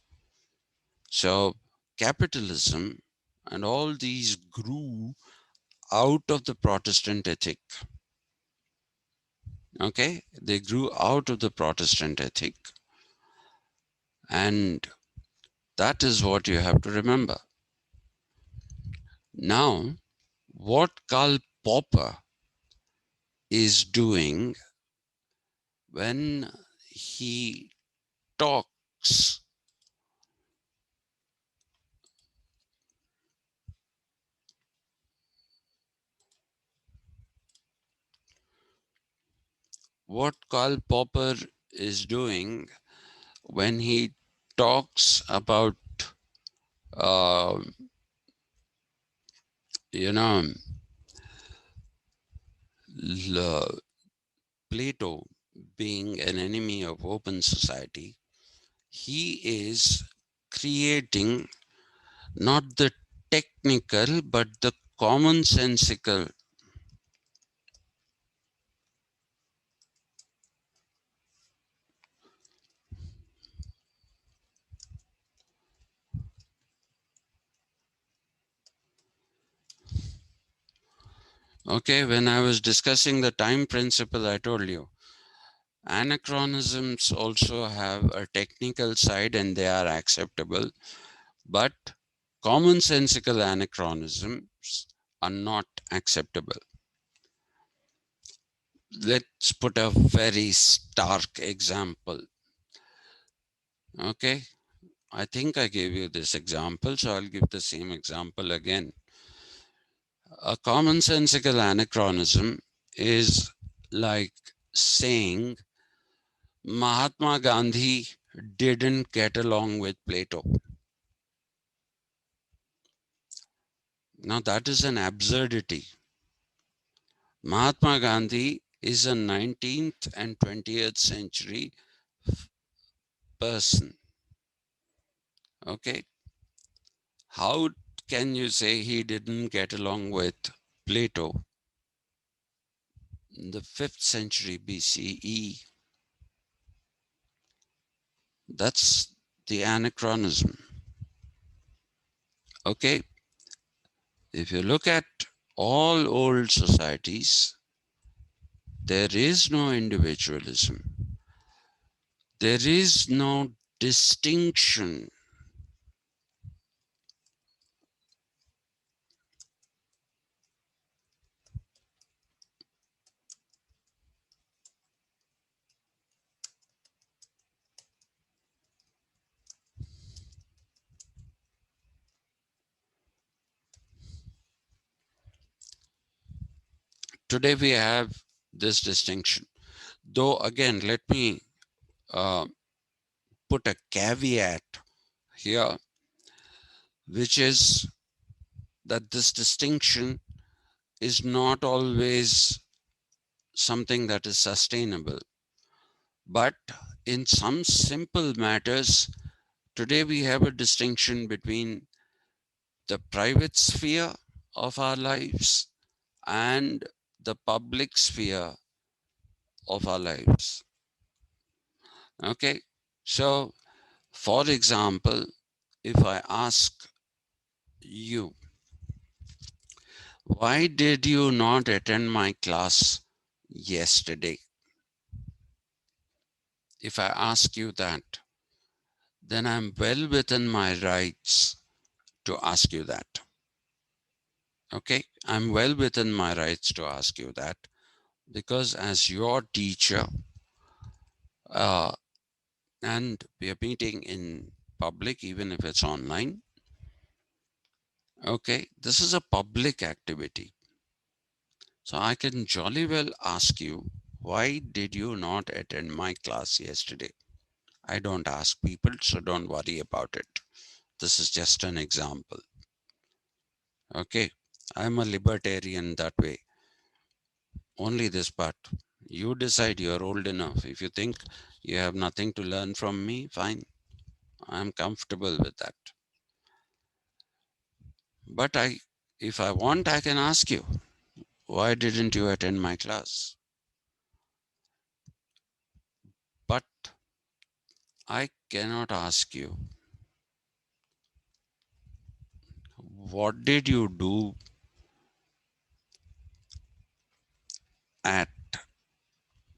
So capitalism and all these grew out of the Protestant ethic. Okay, they grew out of the Protestant ethic, and that is what you have to remember. Now, what Karl Popper is doing when he talks what Karl Popper is doing when he talks about uh, you know Plato being an enemy of open society, he is creating not the technical but the commonsensical. Okay, when I was discussing the time principle, I told you anachronisms also have a technical side and they are acceptable, but commonsensical anachronisms are not acceptable. Let's put a very stark example. Okay, I think I gave you this example, so I'll give the same example again. A commonsensical anachronism is like saying Mahatma Gandhi didn't get along with Plato. Now that is an absurdity. Mahatma Gandhi is a 19th and 20th century person. Okay. How can you say he didn't get along with Plato in the 5th century BCE? That's the anachronism. Okay. If you look at all old societies, there is no individualism. There is no distinction. Today we have this distinction. Though again, let me put a caveat here, which is that this distinction is not always something that is sustainable. But in some simple matters, today we have a distinction between the private sphere of our lives and the public sphere of our lives. Okay, so for example, if I ask you, why did you not attend my class yesterday? If I ask you that, then I'm well within my rights to ask you that. Okay, I'm well within my rights to ask you that, because as your teacher, and we are meeting in public, even if it's online. Okay, this is a public activity. So I can jolly well ask you, why did you not attend my class yesterday? I don't ask people, so don't worry about it. This is just an example. Okay, I'm a libertarian that way. Only this part. You decide, you're old enough. If you think you have nothing to learn from me, fine. I'm comfortable with that. But if I want, I can ask you, why didn't you attend my class? But I cannot ask you, what did you do at,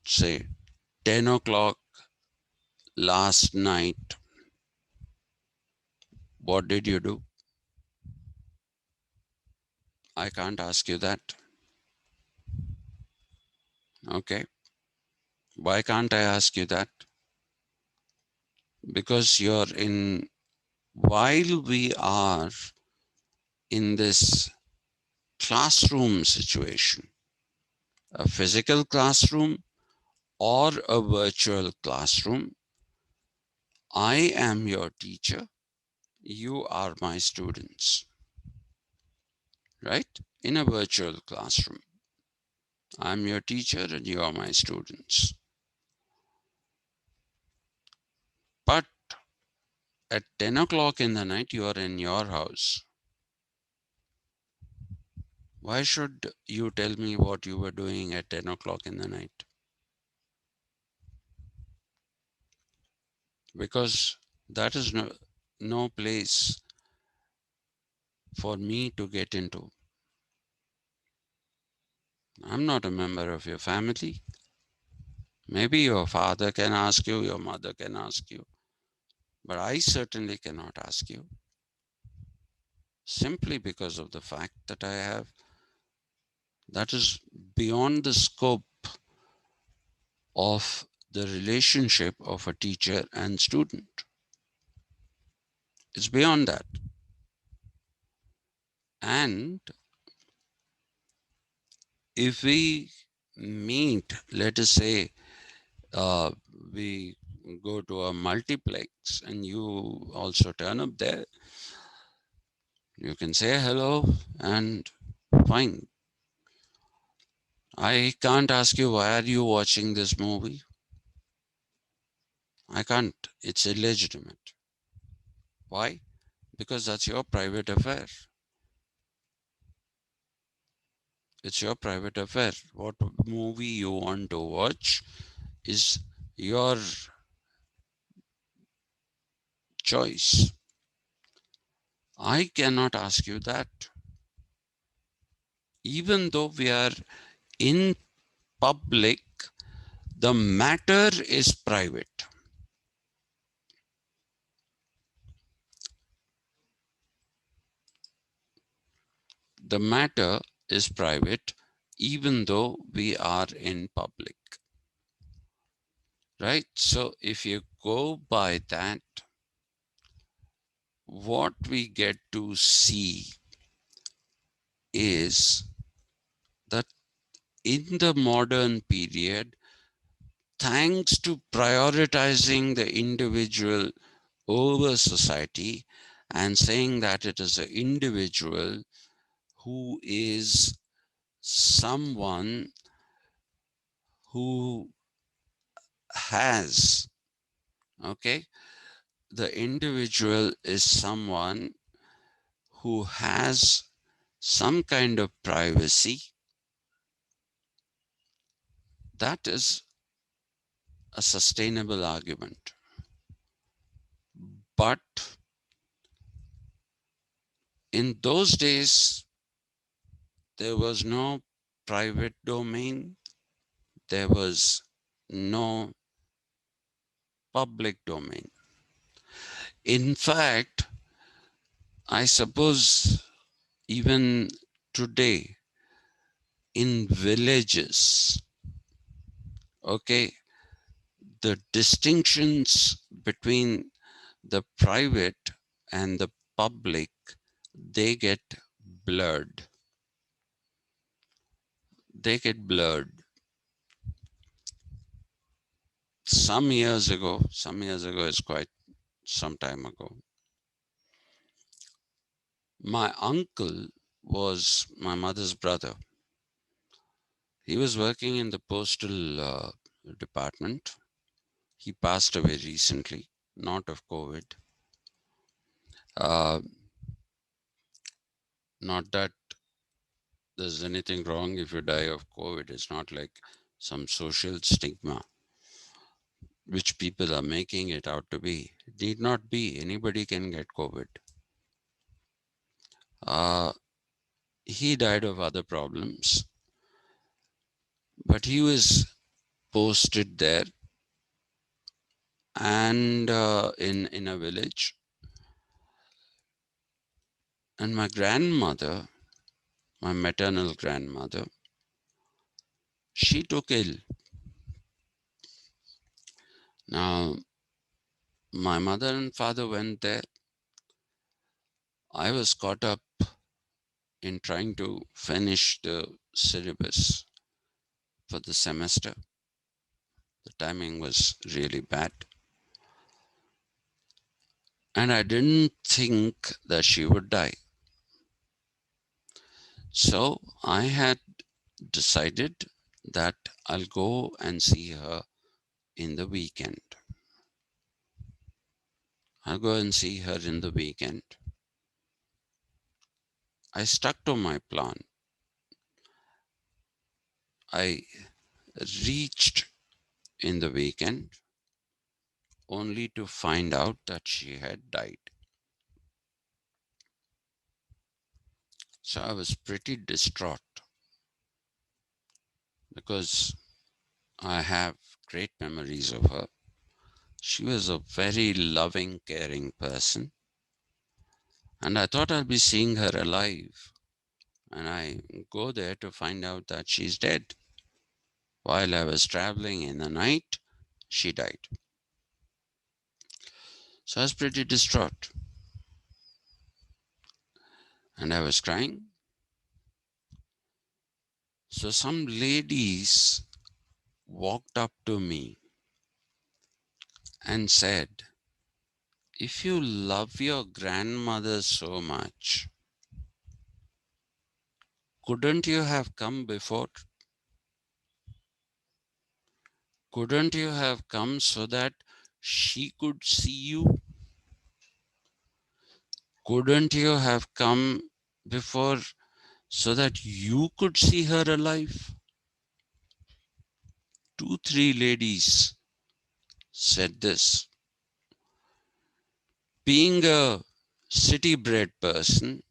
say, 10 o'clock last night? What did you do? I can't ask you that. Okay. Why can't I ask you that? Because while we are in this classroom situation, a physical classroom or a virtual classroom, I am your teacher, you are my students, right? In a virtual classroom, I'm your teacher and you are my students. But at 10 o'clock in the night, you are in your house. Why should you tell me what you were doing at 10 o'clock in the night? Because that is no place for me to get into. I'm not a member of your family. Maybe your father can ask you, your mother can ask you, but I certainly cannot ask you, simply because of the fact that that is beyond the scope of the relationship of a teacher and student. It's beyond that. And if we meet, let us say, we go to a multiplex and you also turn up there, you can say hello and fine. I can't ask you, why are you watching this movie? I can't. It's illegitimate. Why? Because that's your private affair. It's your private affair. What movie you want to watch is your choice. I cannot ask you that. Even though we are in public, the matter is private. The matter is private, even though we are in public. Right? So if you go by that, what we get to see is that in the modern period, thanks to prioritizing the individual over society and saying that it is an individual who is someone who has, okay, the individual is someone who has some kind of privacy. That is a sustainable argument. But in those days, there was no private domain, there was no public domain. In fact, I suppose even today in villages, okay, the distinctions between the private and the public, they get blurred. They get blurred. Some years ago is quite some time ago, my uncle was my mother's brother. He was working in the postal department. He passed away recently, not of COVID. Uh, not that there's anything wrong if you die of COVID. It's not like some social stigma, which people are making it out to be. It need not be. Anybody can get COVID. He died of other problems, but he was posted there and in a village. And my grandmother, my maternal grandmother, she took ill. Now, my mother and father went there. I was caught up in trying to finish the syllabus for the semester. The timing was really bad. And I didn't think that she would die. So I had decided that I'll go and see her in the weekend. I'll go and see her in the weekend. I stuck to my plan. I reached in the weekend only to find out that she had died. So I was pretty distraught because I have great memories of her. She was a very loving, caring person. And I thought I'll be seeing her alive. And I go there to find out that she's dead. While I was traveling in the night, she died. So I was pretty distraught. and I was crying. So some ladies walked up to me and said, if you love your grandmother so much, couldn't you have come before? Couldn't you have come so that she could see you? Couldn't you have come before so that you could see her alive? 2, 3 ladies said this. Being a city-bred person,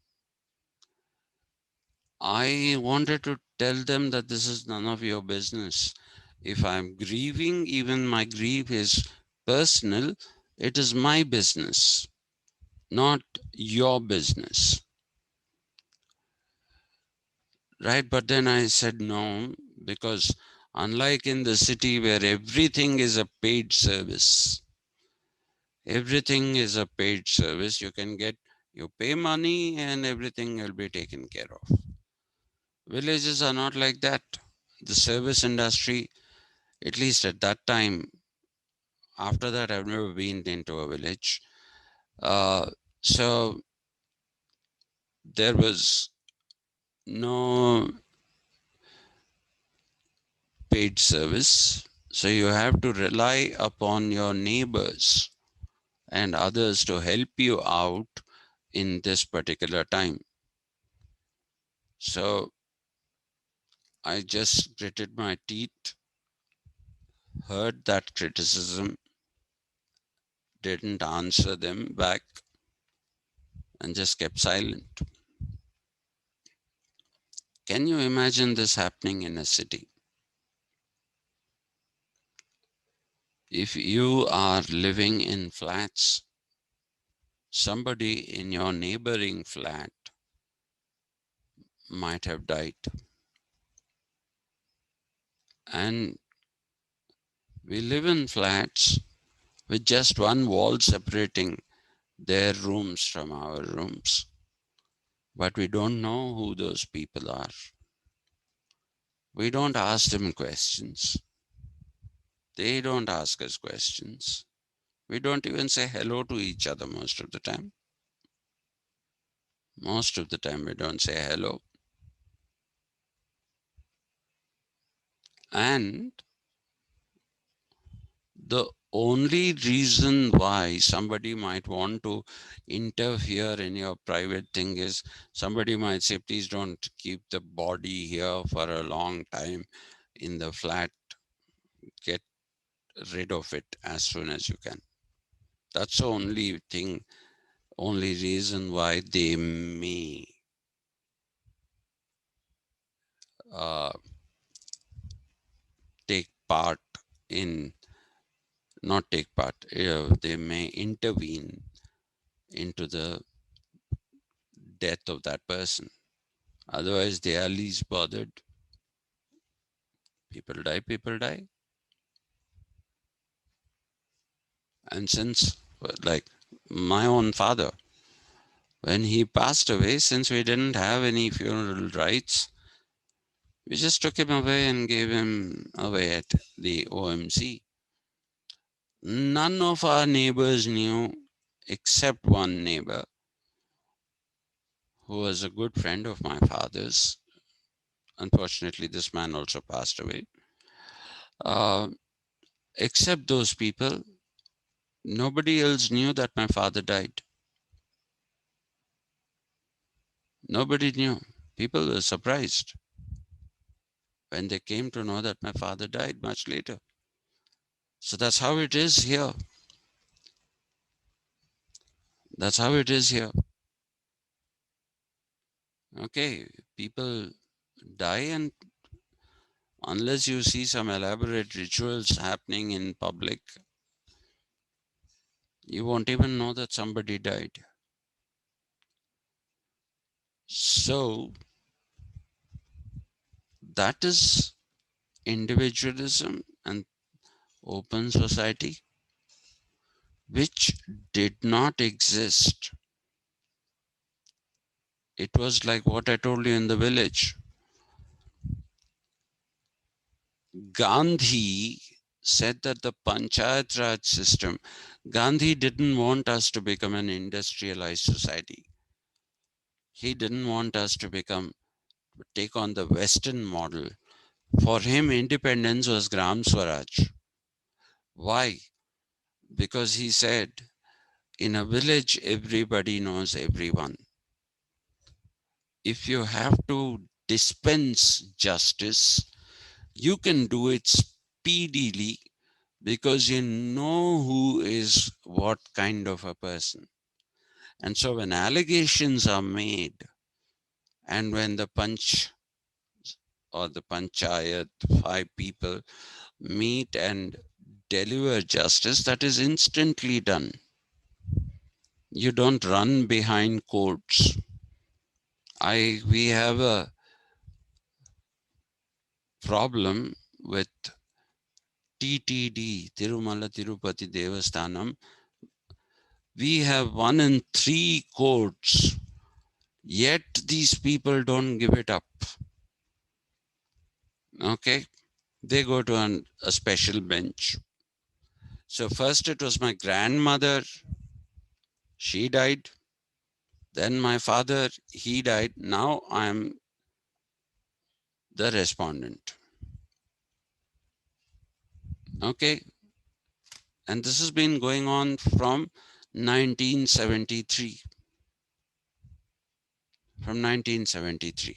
I wanted to tell them that this is none of your business. If I'm grieving, even my grief is personal. It is my business, not your business. Right? But then I said no, because unlike in the city where everything is a paid service, everything is a paid service, you pay money and everything will be taken care of. Villages are not like that. The service industry, at least at that time, after that, I've never been into a village. So there was no paid service. So you have to rely upon your neighbors and others to help you out in this particular time. So I just gritted my teeth, heard that criticism, didn't answer them back, and just kept silent. Can you imagine this happening in a city? If you are living in flats, somebody in your neighboring flat might have died. And we live in flats with just one wall separating their rooms from our rooms. But we don't know who those people are. We don't ask them questions. They don't ask us questions. We don't even say hello to each other most of the time. Most of the time we don't say hello. And the only reason why somebody might want to interfere in your private thing is somebody might say, please don't keep the body here for a long time in the flat. Get rid of it as soon as you can. That's the only thing, only reason why they may take part in, not take part, they may intervene into the death of that person. Otherwise, they are least bothered. People die, people die. And since, like my own father, when he passed away, since we didn't have any funeral rites, we just took him away and gave him away at the OMC. None of our neighbors knew, except one neighbor who was a good friend of my father's. Unfortunately, this man also passed away. Except those people, nobody else knew that my father died. Nobody knew. People were surprised when they came to know that my father died much later. So that's how it is here. That's how it is here. Okay, people die, and unless you see some elaborate rituals happening in public, you won't even know that somebody died. So that is individualism and open society, which did not exist It was like what I told you in the village. Gandhi said that the Panchayat Raj system, Gandhi didn't want us to become an industrialized society. He didn't want us to take on the Western model. For him, independence was Gram Swaraj. Why? Because he said, in a village, everybody knows everyone. If you have to dispense justice, you can do it speedily because you know who is what kind of a person. And so when allegations are made and when the Panch or the Panchayat, 5 people meet and deliver justice, that is instantly done. You don't run behind courts. We have a problem with TTD, Tirumala Tirupati Devasthanam. We have 1 in 3 courts, yet these people don't give it up. Okay, they go to a special bench. So first it was my grandmother, she died. Then my father, he died. Now I am the respondent. Okay, and this has been going on from 1973. From 1973.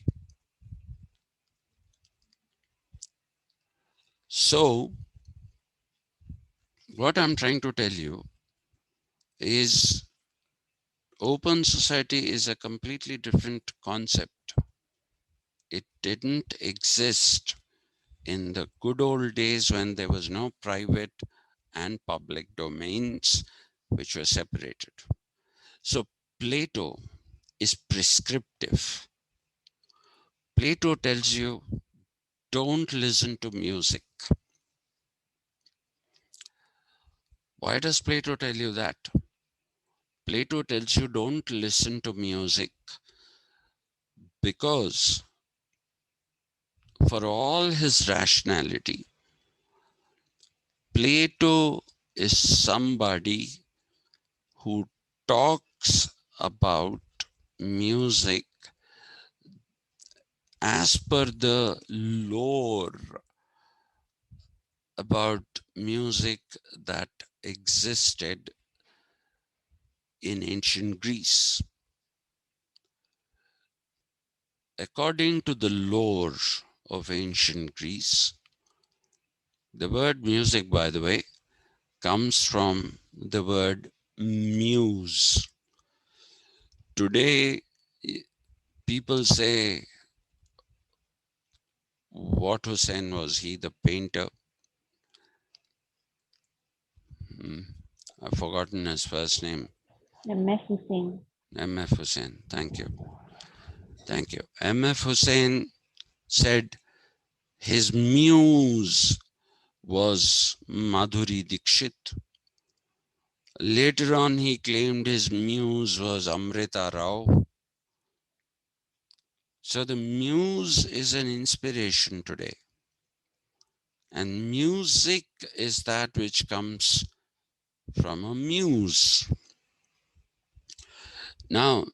So what I'm trying to tell you is open society is a completely different concept. It didn't exist in the good old days when there was no private and public domains which were separated. So Plato is prescriptive. Plato tells you, don't listen to music. Why does Plato tell you that? Plato tells you don't listen to music because for all his rationality, Plato is somebody who talks about music as per the lore about music that existed in ancient Greece. According to the lore of ancient Greece, the word music, by the way, comes from the word muse. Today, people say, what Hussein was he the painter? I've forgotten his first name. M.F. Hussain. M.F. Hussein. Thank you. Thank you. M.F. Hussein said his muse was Madhuri Dixit. Later on, he claimed his muse was Amrita Rao. So the muse is an inspiration today. And music is that which comes from a muse. Now,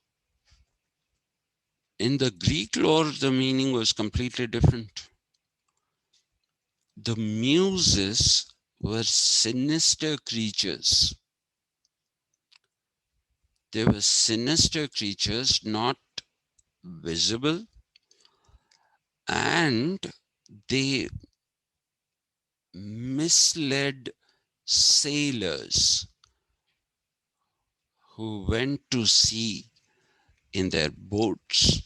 in the Greek lore, the meaning was completely different. The muses were sinister creatures. They were sinister creatures, not visible, and they misled sailors who went to sea in their boats.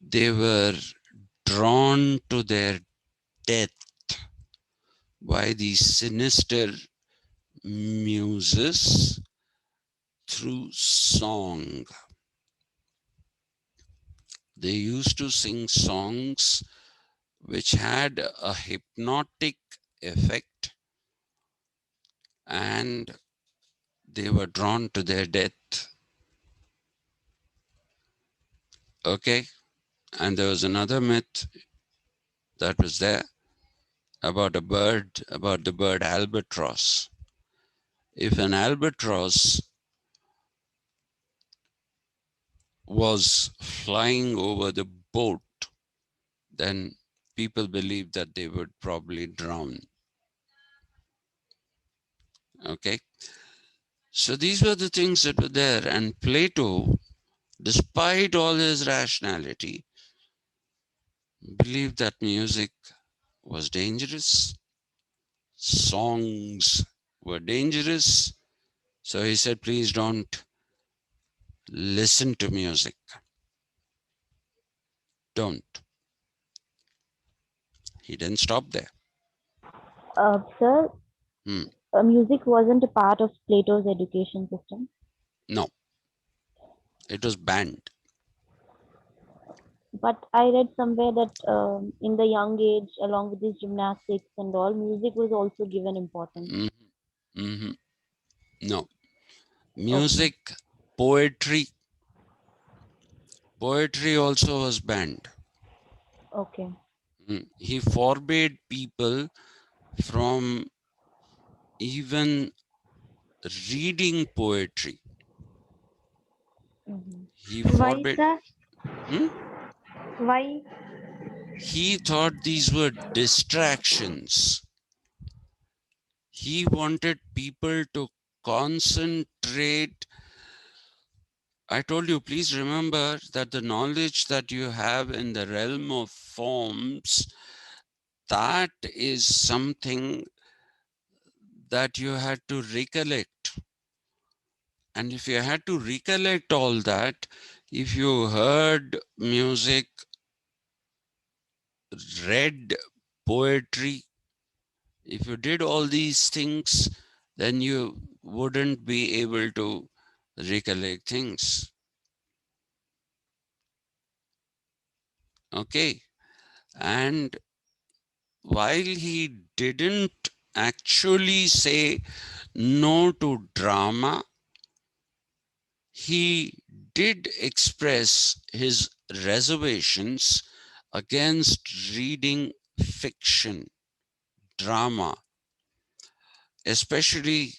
They were drawn to their death by these sinister muses through song. They used to sing songs which had a hypnotic effect, and they were drawn to their death. Okay. And there was another myth that was there about the bird albatross. If an albatross was flying over the boat, then people believed that they would probably drown. Okay. So these were the things that were there. And Plato, despite all his rationality, believed that music was dangerous, songs were dangerous. So he said, please don't listen to music. Don't. He didn't stop there. Sir, Hmm. music wasn't a part of Plato's education system. No, it was banned. But I read somewhere that in the young age, along with these gymnastics and all, music was also given importance. Mm-hmm. No. Music, poetry also was banned. Okay. He forbade people from even reading poetry. He Why, forbade. sir? Why? He thought these were distractions. He wanted people to concentrate. I told you, please remember that the knowledge that you have in the realm of forms, that is something that you had to recollect. And if you had to recollect all that, if you heard music, read poetry, if you did all these things, then you wouldn't be able to recollect things. Okay. And while he didn't actually say no to drama, he did express his reservations against reading fiction, drama, especially,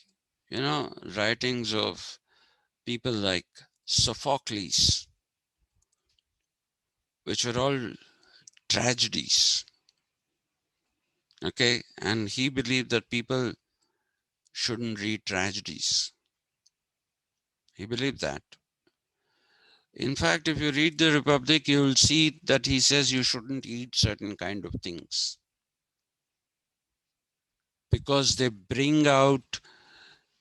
writings of people like Sophocles, which were all tragedies. Okay, and he believed that people shouldn't read tragedies. He believed that. In fact, if you read the Republic, you will see that he says you shouldn't eat certain kind of things because they bring out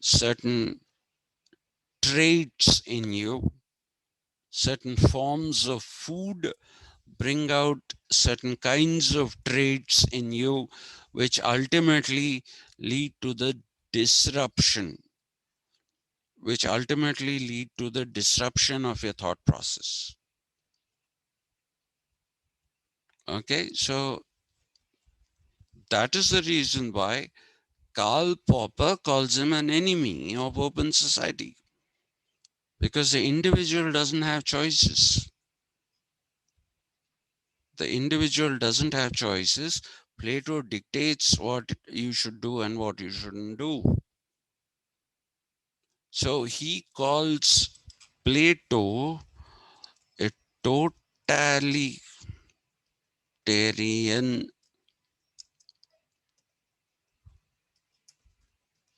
certain traits in you, certain forms of food bring out certain kinds of traits in you, which ultimately lead to the disruption, of your thought process. Okay, so that is the reason why Karl Popper calls him an enemy of open society, because the individual doesn't have choices. The individual doesn't have choices. Plato dictates what you should do and what you shouldn't do. So he calls Plato a totalitarian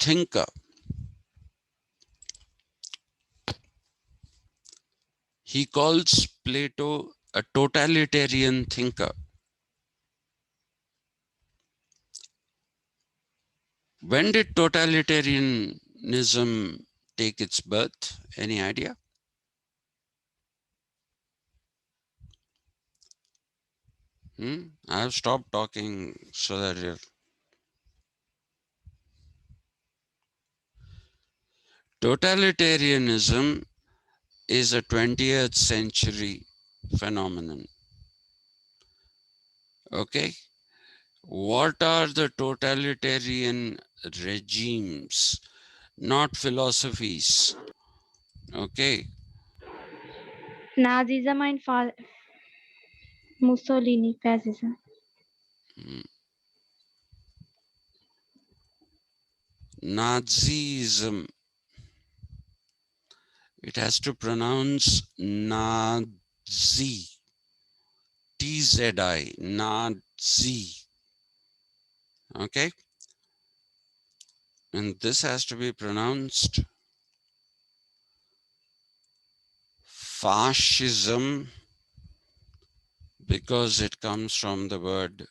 thinker. He calls Plato a totalitarian thinker. When did totalitarianism take its birth? Any idea? I've stopped talking so that you're... Totalitarianism is a 20th century phenomenon. Okay? What are the totalitarian regimes? Not philosophies. Okay? Nazism and Mussolini fascism. Mm. Nazism. It has to pronounce Nazi. TZI. Nazi. Okay. And this has to be pronounced fascism because it comes from the word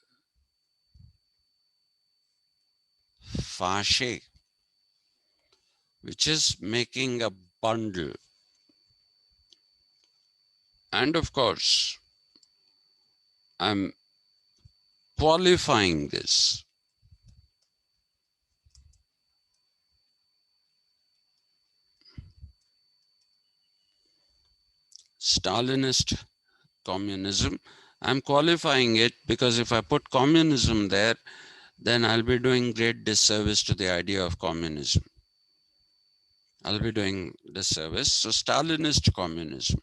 fasce, which is making a bundle. And of course, I'm qualifying this. Stalinist communism. I'm qualifying it because if I put communism there, then I'll be doing great disservice to the idea of communism. I'll be doing disservice. So Stalinist communism,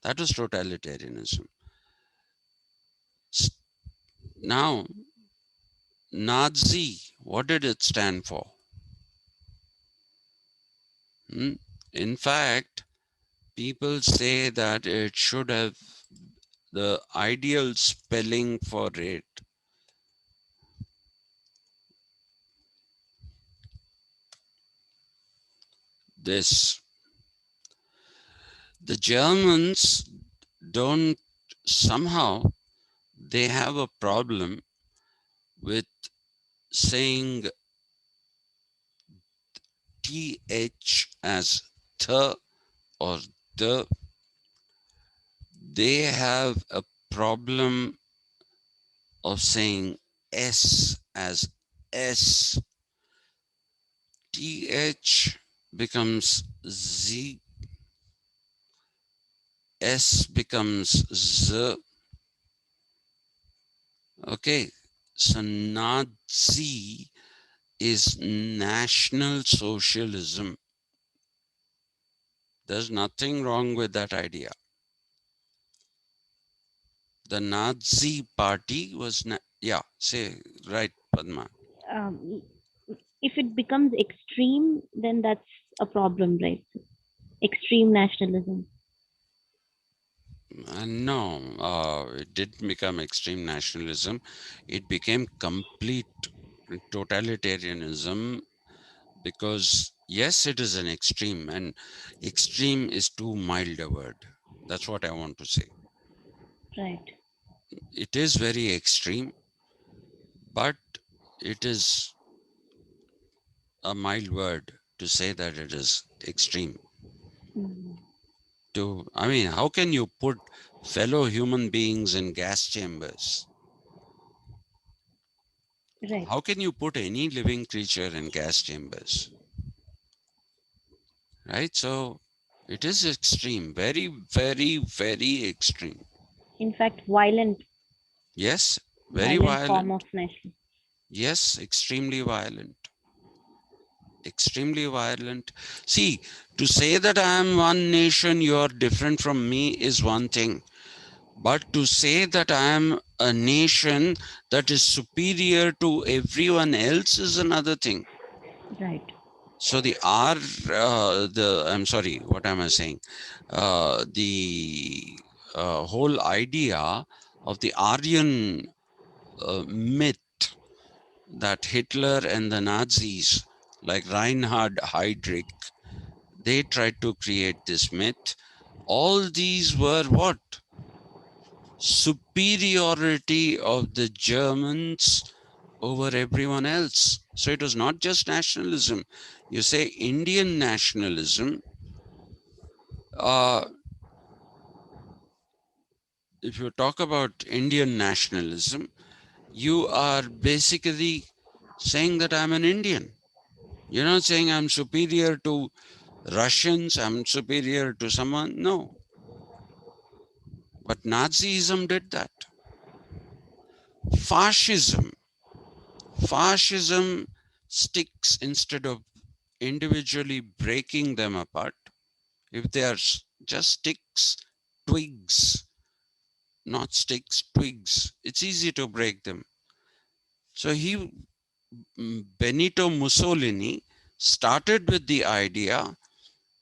that was totalitarianism. Now, Nazi, what did it stand for? In fact, people say that it should have the ideal spelling for it. This. The Germans don't somehow, they have a problem with saying th as th or the. They have a problem of saying s as s. Th becomes z, s becomes z. Okay, so Nazi is National Socialism. There's nothing wrong with that idea. The Nazi party was, yeah, say, right, Padma. Um, if it becomes extreme, then that's a problem, right? Extreme nationalism. No, it didn't become extreme nationalism. It became complete totalitarianism because, yes, it is an extreme, and extreme is too mild a word. That's what I want to say. Right. It is very extreme, but it is a mild word to say that it is extreme. I mean, how can you put fellow human beings in gas chambers? Right. How can you put any living creature in gas chambers? Right? So it is extreme, very, very, very extreme. In fact, violent. Yes, very Violent form violent. of nationalism. Yes, extremely violent. Extremely violent. See, to say that I am one nation, you are different from me is one thing. But to say that I am a nation that is superior to everyone else is another thing. Right. So I'm sorry, what am I saying? The whole idea of the Aryan myth that Hitler and the Nazis, like Reinhard Heydrich, they tried to create this myth. All these were what? Superiority of the Germans over everyone else. So it was not just nationalism. You say Indian nationalism. If you talk about Indian nationalism, you are basically saying that I'm an Indian. You're not saying I'm superior to Russians, I'm superior to someone. No. But Nazism did that. Fascism sticks instead of individually breaking them apart. If they are just sticks, twigs, not sticks, twigs. It's easy to break them. So Benito Mussolini started with the idea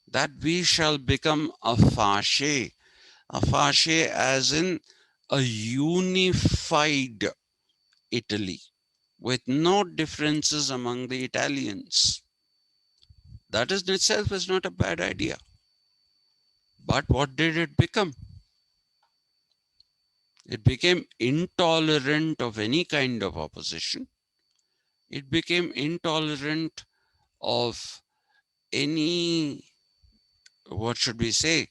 that we shall become a fasce as in a unified Italy with no differences among the Italians. That in itself is not a bad idea. But what did it become? It became intolerant of any kind of opposition. It became intolerant of any, what should we say?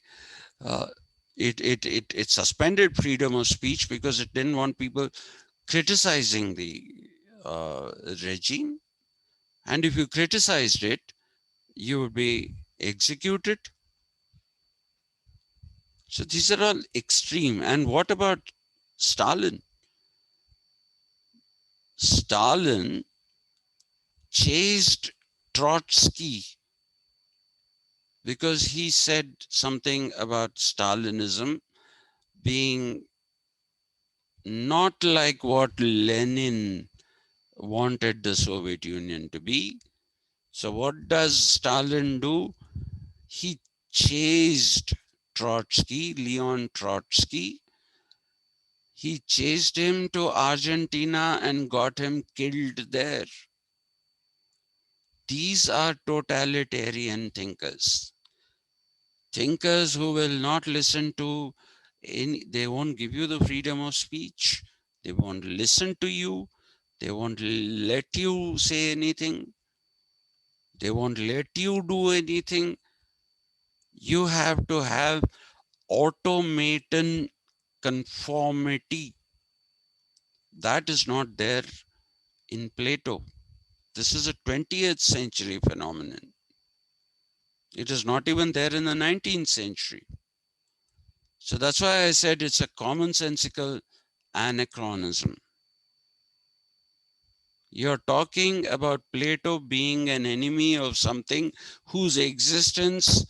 Uh, it suspended freedom of speech because it didn't want people criticizing the regime. And if you criticized it, you would be executed. So these are all extreme. And what about Stalin? Stalin chased Trotsky because he said something about Stalinism being not like what Lenin wanted the Soviet Union to be. So what does Stalin do? He chased Trotsky, Leon Trotsky. He chased him to Argentina and got him killed there. These are totalitarian thinkers. Thinkers who will not listen to any, they won't give you the freedom of speech. They won't listen to you. They won't let you say anything. They won't let you do anything. You have to have automaton conformity. That is not there in Plato. This is a 20th century phenomenon. It is not even there in the 19th century. So that's why I said it's a commonsensical anachronism. You're talking about Plato being an enemy of something whose existence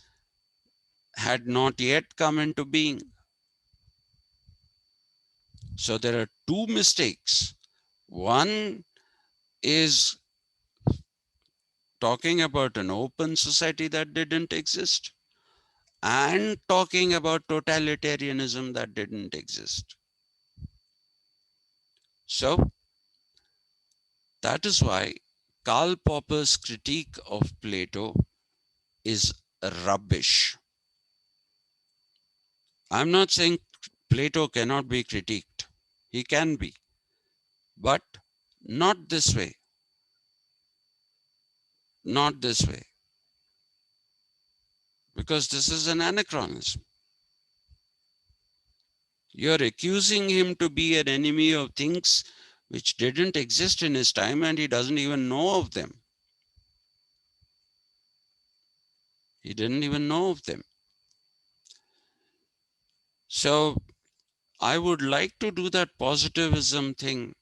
had not yet come into being. So there are two mistakes. One is talking about an open society that didn't exist, and talking about totalitarianism that didn't exist. So that is why Karl Popper's critique of Plato is rubbish. I'm not saying Plato cannot be critiqued. He can be, but not this way. Not this way. Because this is an anachronism. You're accusing him to be an enemy of things which didn't exist in his time and he doesn't even know of them. He didn't even know of them. So I would like to do that positivism thing.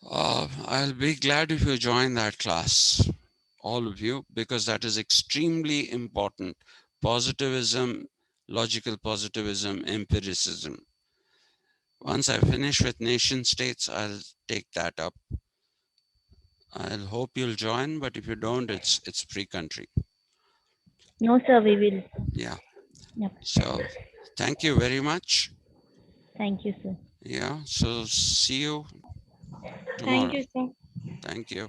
I'll be glad if you join that class, all of you, because that is extremely important. Positivism, logical positivism, empiricism. Once I finish with nation states, I'll take that up. I'll hope you'll join, but if you don't, it's pre-country. No, sir, we will. Yeah. Yep. So thank you very much. Thank you, sir. Yeah. So see you Thank tomorrow. you, sir. Thank you.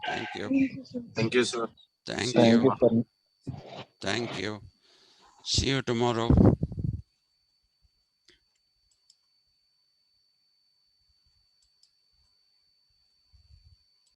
Thank you. Thank you, sir. Thank Thank you. you, sir. Thank you. See you tomorrow.